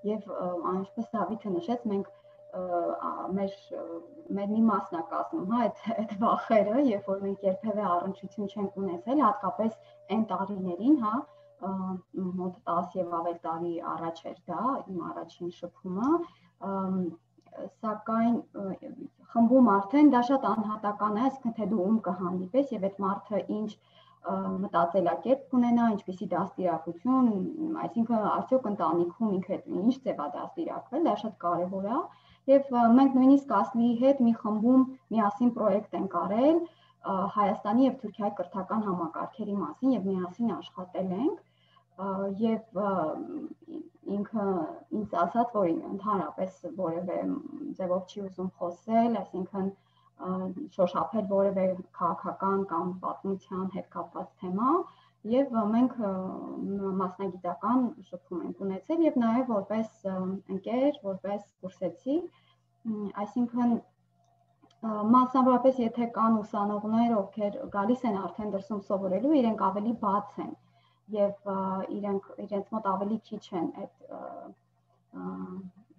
[SPEAKER 3] եւ այնպես Դավիթը նշեց, մենք մեր մի մասնակազմում, այդ վախերը, երբ որ մենք երբևէ առնչություն չենք ունեցել, հատկապես այն տարիներին, մոտ 10 եւ ավել տարի առաջ էր դա, իմ առաջին շփումը, սակայն խմբում արդեն դա շատ անհատական է, այսինքն թե դու ում կհանդիպես եւ այդ մարդը ինչ մտածելակերպ կունենա, ինչպիսի դաստիարակություն, այսինքն արդյոք ընտանիքում ինքը ինչ ձև է դաստիարակվել, դա շատ կարեւոր է։ Եվ մենք նույնիսկ Ասլիի հետ մի խմբում միասին պրոյեկտ ենք արել Հայաստանի եւ Թուրքիայի կրթական համակարգերի մասին եւ միասին աշխատել ենք եւ ինքը ինձ ասաց, որ ընդհանրապես որևէ ձևով չի ուզում խոսել, այսինքն շոշափել որևէ քաղաքական կամ պատմության հետ կապված թեմա եւ մենք մասնագիտական շփում ենք ունեցել եւ նաեւ որպես ընկեր, որպես կուրսեցի, այսինքն մասնավորապես եթե կան ուսանողներ, ովքեր գալիս են արդեն դրսում սովորելու, իրենք ավելի բաց են եւ իրենց մոտ ավելի քիչ են այդ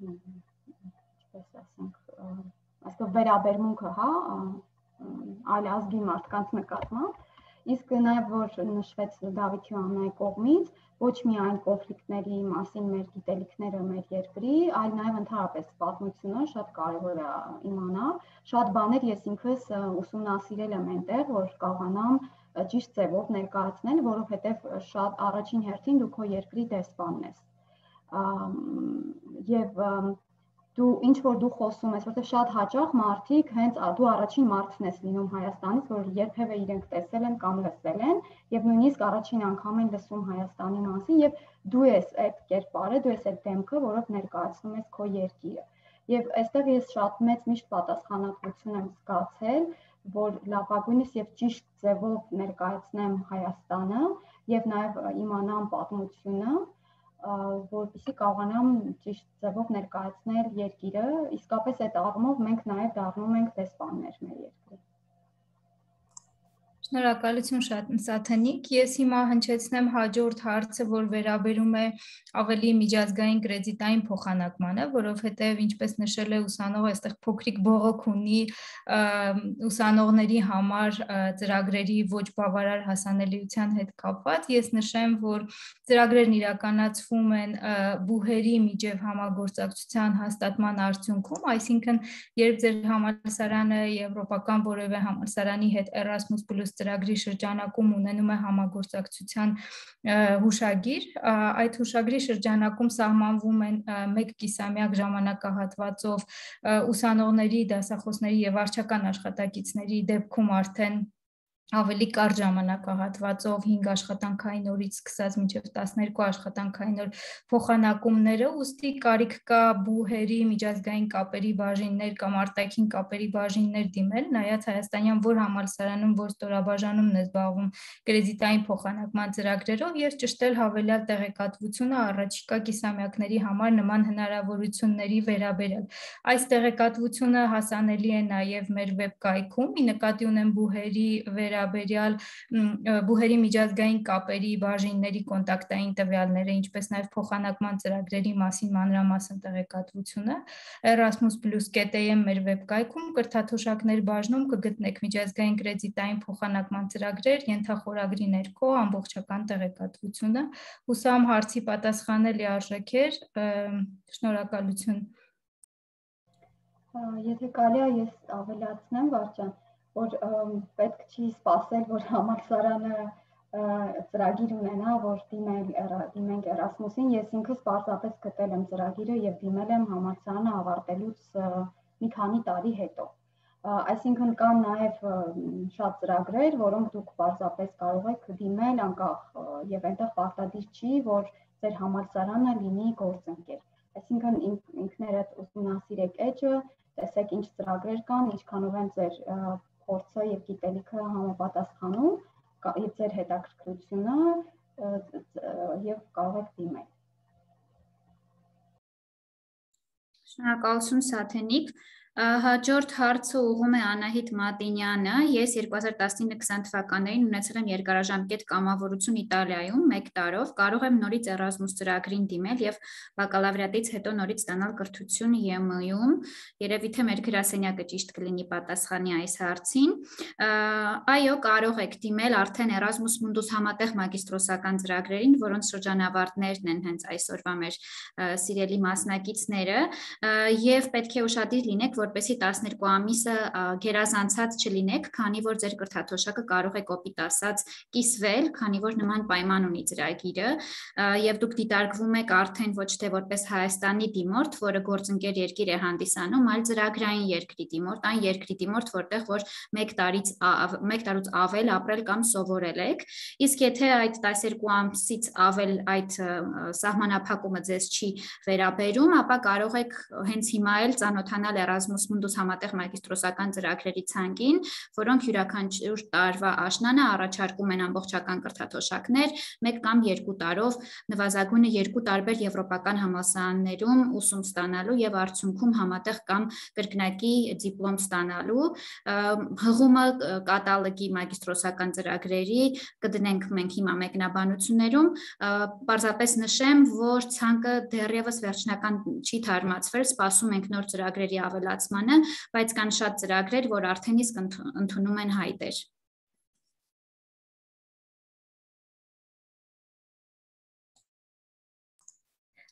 [SPEAKER 3] ինչպես ասենք, այսինքն վերաբերմունքը, այլ ազգի մարդկանց նկատմամբ, իսկ նաև որ նշվեց Դավիթի ու Աննայի կողմից, ոչ միայն կոնֆլիկտների մասին մեր գիտելիքները մեր երկրի, այլ նաև ընդհանրապես պատմությունը շատ կարևոր է իմանալ, շատ բաներ ես ինքս ուսումնասիրել եմ այնտեղ, որ կարողանամ ճիշտ ձևով ներկայացնել, որովհետև շատ առաջին հերթին դու քո երկրի դեսպանն ես։ Եվ ինչ որ դու խոսում ես, որտեղ շատ հաճախ մարդիկ հենց դու առաջին մարդն ես լինում Հայաստանից, որ երբևէ իրենք տեսել են կամ լսել են, եւ նույնիսկ առաջին անգամ են լսում Հայաստանի մասին, եւ դու ես այդ կերպարը, դու ես այդ դեմքը, որով ներկայացնում ես քո երկիրը։ Եվ այստեղ ես շատ մեծ միշտ պատասխանատվություն եմ զգացել, որ լավագույնս եւ ճիշտ ձևով ներկայացնեմ Հայաստանը եւ նաեւ իմանամ պատմությունը, որպեսզի կարողանամ ճիշտ ձևով ներկայացնել երկիրը, իսկապես այդ առումով մենք նաև դառնում ենք դեսպաններ մեր երկրի։
[SPEAKER 2] Շնորհակալություն շատ Սաթենիկ։ Ես հիմա հնչեցնեմ հաջորդ հարցը, որ վերաբերում է ավելի միջազգային կրեդիտային փոխանակմանը, որովհետև ինչպես նշել է ուսանողը, այստեղ փոքրիկ բողոք ունի ուսանողների համար ծրագրերի ոչ բավարար հասանելիության հետ կապված։ Ես նշեմ, որ ծրագրերն իրականացվում են բուհերի միջև համագործակցության հաստատման արդյունքում, այսինքն երբ ձեր համալսարանը եվրոպական որևէ համալսարանի հետ Erasmus+ ծրագրի շրջանակում ունենում է համագործակցության հուշագիր, այդ հուշագրի շրջանակում սահմանվում են 1 կիսամյակ ժամանակահատվածով ուսանողների, դասախոսների եւ վարչական աշխատակիցների դեպքում արդեն ավելի կարճ ժամանակահատվածով 5 աշխատանքային օրից սկսած մինչև 12 աշխատանքային օր փոխանակումները, ուստի կարիք կա բուհերի, միջազգային կապերի բաժիններ կամ արտաքին կապերի բաժիններ դիմել, նայած հայաստանյան որ համալսարանում, որ ստորաբաժանումն է զբաղվում կրեդիտային փոխանակման ծրագրերով եւ ճշտել հավելյալ տեղեկատվությունը առաջիկա կիսամյակների համար նման հնարավորությունների վերաբերյալ։ Այս տեղեկատվությունը հասանելի է նաեւ մեր վեբկայքում, ի նկատի ունեմ բուհերի վերաբերյալ բուհերի միջազգային կապերի բաժինների կոնտակտային տվյալները, ինչպես նաև փոխանակման ծրագրերի մասին մանրամասն տեղեկատվությունը Erasmus+.am մեր վեբկայքում կրթաթոշակներ բաժնում կգտնեք միջազգային կրեդիտային փոխանակման ծրագրեր, ենթախորագրի ներքո ամբողջական տեղեկատվությունը։ Հուսամ հարցի պատասխանել լիարժեք էր։ Շնորհակալություն։
[SPEAKER 3] Եթե կարելի է ես ավելացնեմ, Վարժան, որ պետք չի սպասել, որ համալսարանը ծրագիր ունենա, որ դիմենք Erasmus-ին, ես ինքս պարզապես գտել եմ ծրագիրը եւ դիմել եմ համալսարանը ավարտելուց մի քանի տարի հետո։ Այսինքն կան նաեւ շատ ծրագրեր, որոնք դուք պարզապես կարող եք դիմել անկախ եւ այնտեղ պարտադիր չի, որ ձեր համալսարանը լինի գործընկեր։ Այսինքն ինքներդ ուսումնասիրեք էջը, տեսեք ինչ ծրագրեր կան, ինչքանով են ձեր փորձը եւ գիտելիքը համապատասխանում եւ ձեր հետաքրքրությունը եւ կարող եք դիմել։
[SPEAKER 1] Շնորհակալություն Սաթենիկ։ Հաջորդ հարցը ուղղում է Անահիտ Մատինյանը։ Ես 2019-20 թվականներին ունեցել եմ երկարաժամկետ կամավորություն Իտալիայում 1 տարով, կարող եմ նորից Erasmus ծրագրին դիմել եւ բակալավրիատից հետո նորից ստանալ կրթություն ԵՄ-ում։ Երևի թե մեր գրասենյակը ճիշտ կլինի պատասխանի այս հարցին։ Այո, կարող եք դիմել արդեն Erasmus Mundus համատեղ մագիստրոսական ծրագրերին, որոնց շրջանավարտներն են հենց այսօրվա մեր սիրելի մասնակիցները, եւ պետք է ուշադիր լինեք, որպեսզի 12 ամիսը գերազանցած չլինեք, քանի որ ձեր կրթաթոշակը կարող է կոպիտ ասած կիսվել, քանի որ նման պայման ունի ծրագիրը, եւ դուք դիտարկվում եք արդեն ոչ թե որպես Հայաստանի դիմորդ, որը գործընկեր երկիր է հանդիսանում, այլ ծրագրային երկրի դիմորդ, այն երկրի դիմորդ, որտեղ որ 1 տարուց ավել ապրել կամ սովորել եք, իսկ եթե այդ 12 ամսից ավել այդ սահմանափակումը ձեզ չի վերաբերում, ապա կարող եք հենց հիմա էլ ծանոթանալ Erasmus Mundus համատեղ մագիստրոսական ծրագրերի ցանկին, որոնք յուրաքանչյուր տարվա աշնանը առաջարկում են ամբողջական կրթաթոշակներ 1 կամ 2 տարով նվազագույնը 2 տարբեր եվրոպական համալսարաններում ուսում ստանալու եւ արդյունքում համատեղ կամ կրկնակի դիպլոմ ստանալու։ Հղումը կատալոգի մագիստրոսական ծրագրերի կդնենք մենք հիմա մեկնաբանություններում, պարզապես նշեմ, որ ցանկը դեռևս վերջնական չի թարմացվել, սպասում ենք նոր ծրագրերի ավելացմանը, բայց կան շատ ծրագրեր, որ արդեն իսկ ընդունում են հայտեր։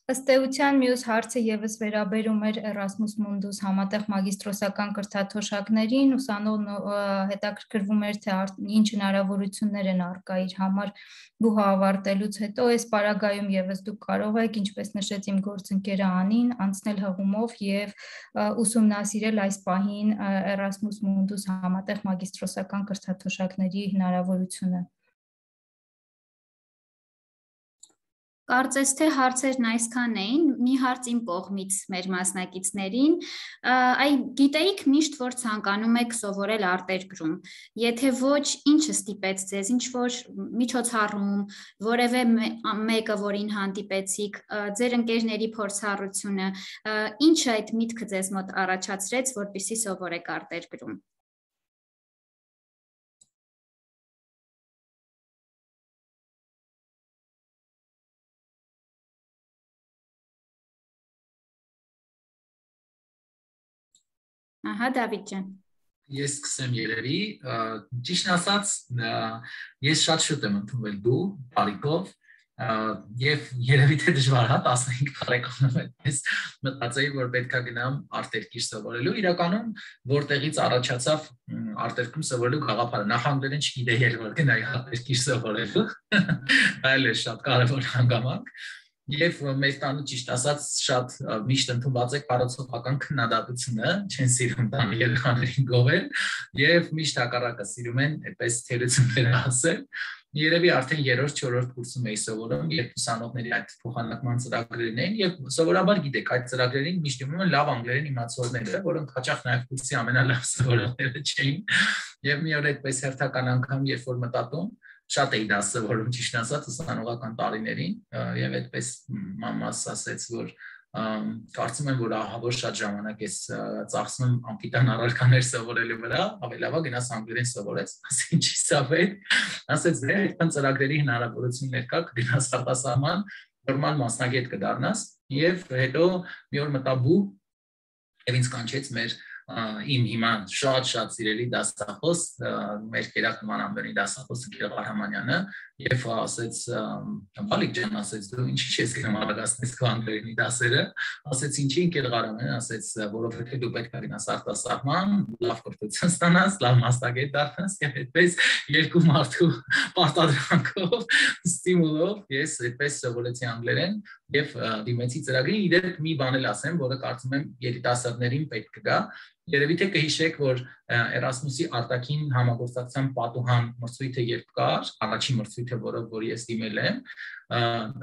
[SPEAKER 2] Ըստ էության մյուս հարցը եւս վերաբերում էր Erasmus Mundus համատեղ մագիստրոսական կրթաթոշակներին, ուսանողն հետաքրքրվում էր, թե ինչ հնարավորություններ են առկա իր համար բուհը ավարտելուց հետո, այս պարագայում եւս դուք կարող եք, ինչպես նշեց իմ գործընկերը Անին, անցնել հղումով եւ ուսումնասիրել այս պահին Erasmus Mundus համատեղ մագիստրոսական կրթաթոշակների հնարավորությունը։
[SPEAKER 1] Կարծես թե հարցերն այսքան էին, մի հարց իմ կողմից մեր մասնակիցներին, գիտեիք միշտ, որ ցանկանում եք սովորել արտերկրում, եթե ոչ, ինչը ստիպեց ձեզ, ինչ որ միջոցառում, որևէ մեկը, որին հանդիպեցիք, ձեր ընկերների փորձառությունը, ինչը այդ միտքը ձեզ մոտ առաջացրեց, որպեսզի սովորեք արտերկրում։ Ահա Դավիթ ջան։
[SPEAKER 4] Ես սկսեմ երևի, ճիշտ ասած, ես շատ շուտ եմ ընդունվել դու բարիկով եւ երևի թե դժվար է 15 տարեկանում ես մտածեի որ պետքա գնամ արտերկիր սովորելու իրականում որտեղից առաջացավ արտերկրում սովորելու գաղափարը նախ անգլերեն չգիտեի որ գնայի արտերկիր սովորելու այլ է շատ կարևոր հանգամանք Եվ մեր տանը ճիշտ ասած շատ միշտ ընդունված է կառուցողական քննադատությունը, չեն սիրում տան երեխաներին գովել եւ միշտ հակառակը սիրում են այդպես թերություններ ասել։ Երևի արդեն 3-4 կուրսում էի սովորում, երբ ուսանողների այդ փոխանակման ծրագրերն էին եւ սովորաբար գիտեք, այդ ծրագրերին միշտ իմում են լավ անգլերեն իմացողները, որոնք հաճախ նաեւ կուրսի ամենալավ սովորողները չէին։ Եվ մի օր այդպես հերթական անգամ երբ որ մտածում Շատ էի դա սովորում ճիշտ ասած ուսանողական տարիներին եւ այդպես մամաս ասեց որ կարծում եմ որ ահավոր շատ ժամանակ ես ծախսում անպիտան առարկաներ սովորելու վրա ավելի լավ է գնաս անգլերեն սովորես ասեցի ինչի սա է ասեց դե այդքան ծրագրերի հնարավորություններ կա կգնաս արտասահման նորմալ մասնագետ կդառնաս եւ հետո մի օր մտա բու եւ ինձ կանչեց մեր իմ հիմա շատ սիրելի դասախոս մեր կերակ նման ամբերի դասախոսը Գիրգ Արամանյանը եւ ասեց Բալիկ ջան ասեց դու ինչի՞ ես գնում արագացնես քո անգլերենի դասերը ասեց ինչի Գիրգ Արամանյանը ասեց որովհետեւ դու պետք է գնաս արտասահման լավ կրթություն ստանաս լավ մասնագետ դառնաս եւ այդպես երկու մարդու պարտադրանքով ստիմուլով ես այդպես սովորեցի անգլերեն եւ դիմեցի ծրագրին իդեպ մի բան էլ ասեմ որը կարծում եմ երիտասարդներին պետք կգա Երևի թե կհիշեք, որ Էրասմուսի արտաքին համագործակցության պատուհան մրցույթը երբ կար, առաջին մրցույթը, որով ես դիմել եմ,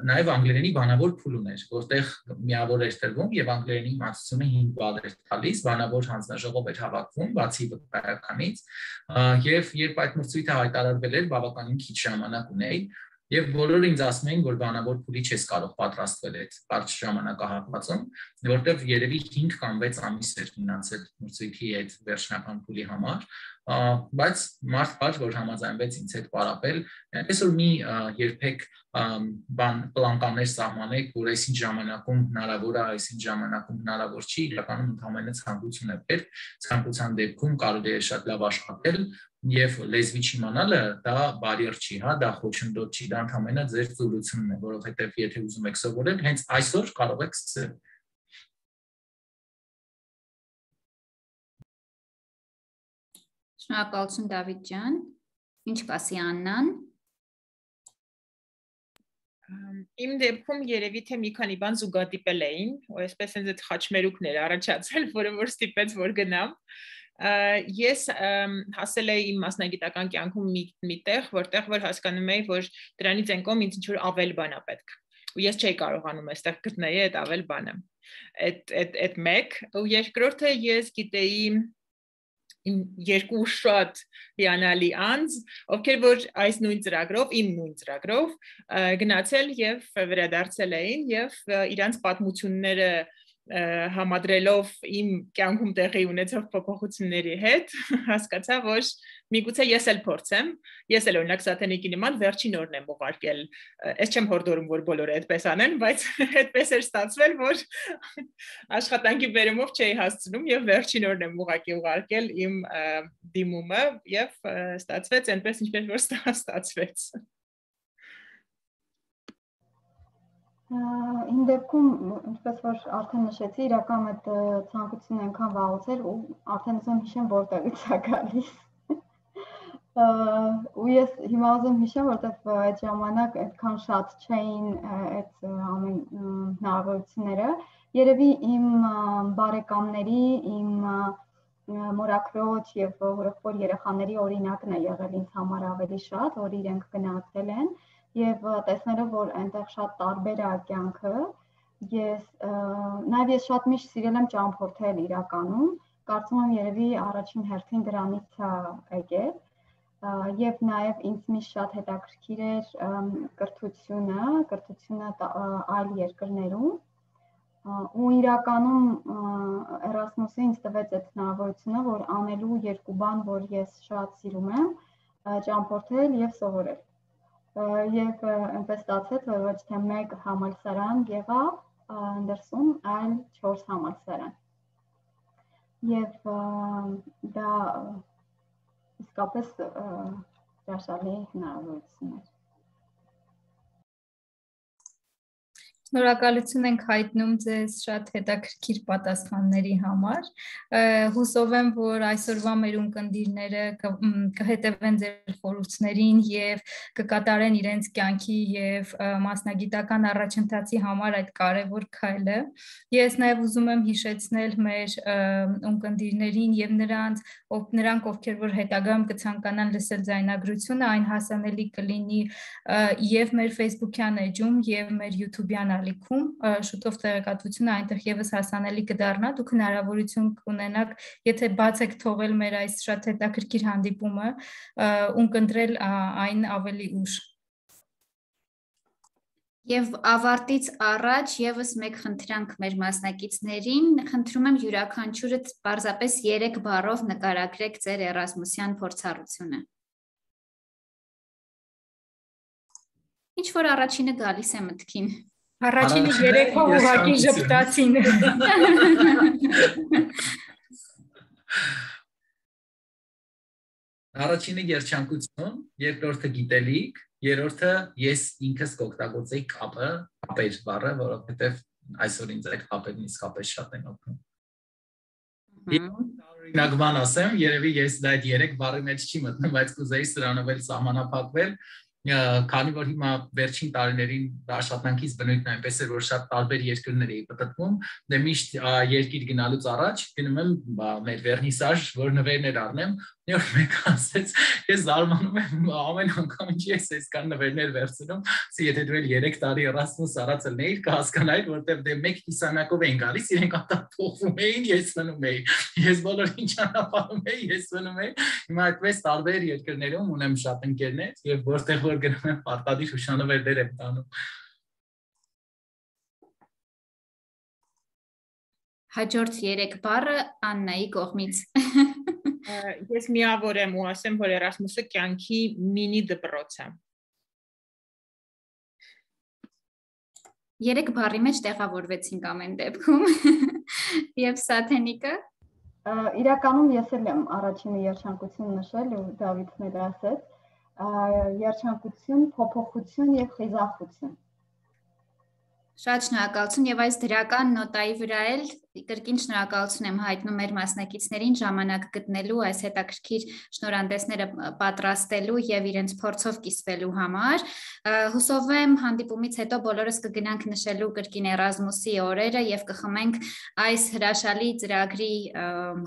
[SPEAKER 4] նաև անգլերենի բանավոր փուլ ուներ, որտեղ միավոր էր տրվում եւ անգլերենի իմացությունը 5 բալ էր տալիս, բանավոր հանձնաժողով էր հավաքվում, բացի վկայականից, եւ երբ այդ մրցույթը հայտարարվել էր, բավականին քիչ ժամանակ ունեի Եվ բոլորը ինձ ասում էին, որ բանավոր փուլի չես կարող պատրաստվել այդ կարճ ժամանակահատվածում, որտեղ երևի 5 կամ 6 ամիս էր մնացել մրցույթի այդ վերջնական փուլի համար, բայց մարդ կար, որ համաձայնվեց ինձ հետ պարապել, այնպես որ մի երբեք պլանկաներ սահմանեք, որ այսինչ ժամանակում հնարավոր է, այսինչ ժամանակում հնարավոր չի, իրականում ընդհանրապես ցանկություն է պետք, ցանկության դեպքում կարելի է շատ լավ աշխատել Եվ լեզվի չիմանալը դա բարիեր չի, հա, դա խոչընդոտ չի, դա ընդհանրապես ձեր ծուլությունն է, որովհետև եթե ուզում եք սովորել, հենց այսօր կարող եք սկսել։
[SPEAKER 1] Շնորհակալություն Դավիթ ջան։ Ինչ կասի Աննան։
[SPEAKER 5] Իմ դեպքում երևի թե մի քանի բան զուգադիպել էին, ու այսպես հենց այդ խաչմերուկներ առաջացել, որը որ ստիպեց որ գնամ։ Ես հասել էի իմ մասնագիտական կյանքում մի տեղ, որտեղ որ հասկանում էի, որ դրանից են կողմ ինձ ինչ-որ ավել բան է պետք։ Ու ես չէի կարողանում այստեղ գտնել այդ ավել բանը։ Այդ մեկ, ու երկրորդը ես գիտեի իմ երկու շատ հիանալի անձ, ովքեր որ այս նույն ծրագրով, իմ նույն ծրագրով գնացել եւ վերադարձել էին եւ իրանց պատմությունները համադրելով իմ կյանքում տեղի ունեցող փոփոխությունների հետ հասկացա որ միգուցե ես էլ փորձեմ ես էլ օրինակ սաթենիկի նման վերջին օրն եմ ուղարկել ես չեմ հորդորում որ բոլորը այդպես անեն բայց այդպես էր ստացվել որ աշխատանքի բերումով չէի հասցնում եւ վերջին օրն եմ ուղարկել իմ դիմումը եւ ստացվեց այնպես ինչպես որ ստացվեց
[SPEAKER 3] Իմ դեպքում, ինչպես որ արդեն նշեցի, իրական այդ ցանկությունն այնքան վաղուց էր ու արդեն ուզում հիշեմ որտեղից է գալիս։ Ու ես հիմա ուզում հիշեմ, որտեղ այդ ժամանակ այդքան շատ չէին այդ ամեն հնարավորությունները։ Երևի իմ բարեկամների, իմ մորաքրոջ եւ հորեղբոր երեխաների օրինակն է եղել ինձ համար ավելի շատ, որ իրենք գնացել են Եվ տեսնելով, որ այնտեղ շատ տարբեր է կյանքը, նաև ես շատ միշտ սիրել եմ ճամփորդել իրականում, կարծում եմ երևի առաջին հերթին դրանից է եկել, եւ նաև ինձ միշտ շատ հետաքրքիր էր կրթությունը այլ երկրներում, ու իրականում Էրասմուսը ինձ տվեց այդ հնարավորությունը, որ անելու երկու բան, որ ես շատ սիրում եմ, ճամփորդել եւ սովորել Եվ այնպես ստացվեց, որ ոչ թե մեկ համալսարան եղավ դրսում, այլ 4 համալսարան։ եւ դա իսկապես հրաշալի հնարավորություն էր։
[SPEAKER 2] Շնորհակալություն ենք հայտնում ձեզ շատ հետաքրքիր պատասխանների համար։ Հուսով եմ, որ այսօրվա մեր ունկնդիրները կհետևեն ձեր խորհուրդներին եւ կկատարեն իրենց կյանքի եւ մասնագիտական առաջընթացի համար այդ կարեւոր քայլը։ Ես նաեւ ուզում եմ հիշեցնել մեր ունկնդիրներին եւ նրանք, ովքեր որ հետագայում կցանկանան լսել ձայնագրությունը, այն հասանելի կլինի եւ մեր Facebook-յան էջում եւ մեր YouTube-յան ալիքում, շուտով տեղեկատվությունը այնտեղ եւս հասանելի կդառնա, դուք հնարավորություն կունենաք, եթե բաց եք թողել մեր այս շատ հետաքրքիր հանդիպումը, ունկնդրել այն ավելի ուշ։
[SPEAKER 1] Եվ ավարտից առաջ եւս մեկ խնդրանք մեր մասնակիցներին, խնդրում եմ յուրաքանչյուրը պարզապես 3 բառով նկարագրեք ձեր Էրասմուսյան փորձառությունը։ Ինչ որ առաջինը գալիս է մտքին։
[SPEAKER 2] Առաջինը 3 ուղղակի ժպտացին։
[SPEAKER 4] Առաջինը երջանկություն, երկրորդը գիտելիք, երրորդը ես ինքս կօգտագործեի կապեր բառը, որովհետև այսօր ինձ այդ կապերն իսկապես շատ են օգնում։ Օրինակ բան ասեմ, երևի ես դա այդ 3 բառի մեջ չի մտնում, բայց կուզեի սրանով էլ սահմանափակվել, քանի որ հիմա վերջին տարիներին աշխատանքից բնույթն այնպես էր, որ շատ տարբեր երկրներ էի պատտվում, դե միշտ երկիր գնալուց առաջ գնում եմ մեր վերնիսաժ, որ նվերներ առնեմ, մի օր մեկ ասեց, ես զարմանում եմ ամեն անգամ ինչ ես այսքան նվերներ վերցնում, եթե դու էլ 3 տարի Էրասմուս արած ելնեիր, կհասկանայիր, որտեղ դե մեկ կիսամյակով էին գալիս, իրենք ատա փոխվում էին, ես մնում էի, ես բոլորին ճանապարհում էի, ես մնում էի, հիմա այդպես տարբեր երկրներում ունեմ շատ ընկերներ եւ որտեղ որ գնում եմ պարտադիր հուշանվերներ եմ տանում։
[SPEAKER 1] Հաջորդ 3 բառը Աննայի կողմից։
[SPEAKER 5] Ես միավոր եմ ու ասեմ, որ Էրասմուսը կյանքի մինի դպրոց է։
[SPEAKER 1] 3 բառի մեջ տեղավորվեցինք ամեն դեպքում։ Եվ Սաթենիկը։
[SPEAKER 3] Իրականում ես էլ եմ առաջինը երջանկություն նշել ու Դավիթն էլ ասեց, երջանկություն, փոփոխություն եւ խիզախություն։
[SPEAKER 1] Շատ շնորհակալություն եւ այս դրական նոտայի վրա էլ կրկին շնորհակալություն եմ հայտնում մեր մասնակիցներին ժամանակ գտնելու այս հետաքրքիր շնորհանդեսները պատրաստելու եւ իրենց փորձով կիսվելու համար։ Հուսով եմ հանդիպումից հետո բոլորս կգնանք նշելու կրկին Էրասմուսի օրերը եւ կխմենք այս հրաշալի ծրագրի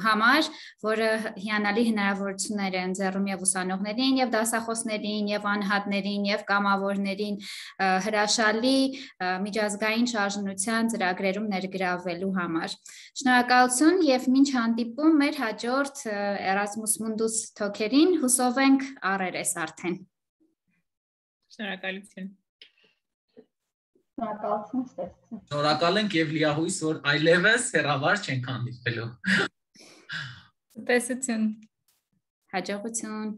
[SPEAKER 1] համար, որը հիանալի հնարավորություններ է ընձեռում եւ ուսանողներին եւ դասախոսներին եւ անհատներին եւ կամավորներին հրաշալի միջազգային շարժնության ծրագրերում ներգրավվելու համար։ Շնորհակալություն եւ մինչ հանդիպում մեր հաջորդ Erasmus Mundus թոքերին հուսով ենք առերես արդեն։
[SPEAKER 5] Շնորհակալություն։
[SPEAKER 3] Շնորհակալություն ստեղծին։
[SPEAKER 4] Շնորհակալ ենք եւ լիահույս, որ այլևս հեռավար չենք հանդիպելու։
[SPEAKER 2] Տեսություն։
[SPEAKER 1] Հաջողություն։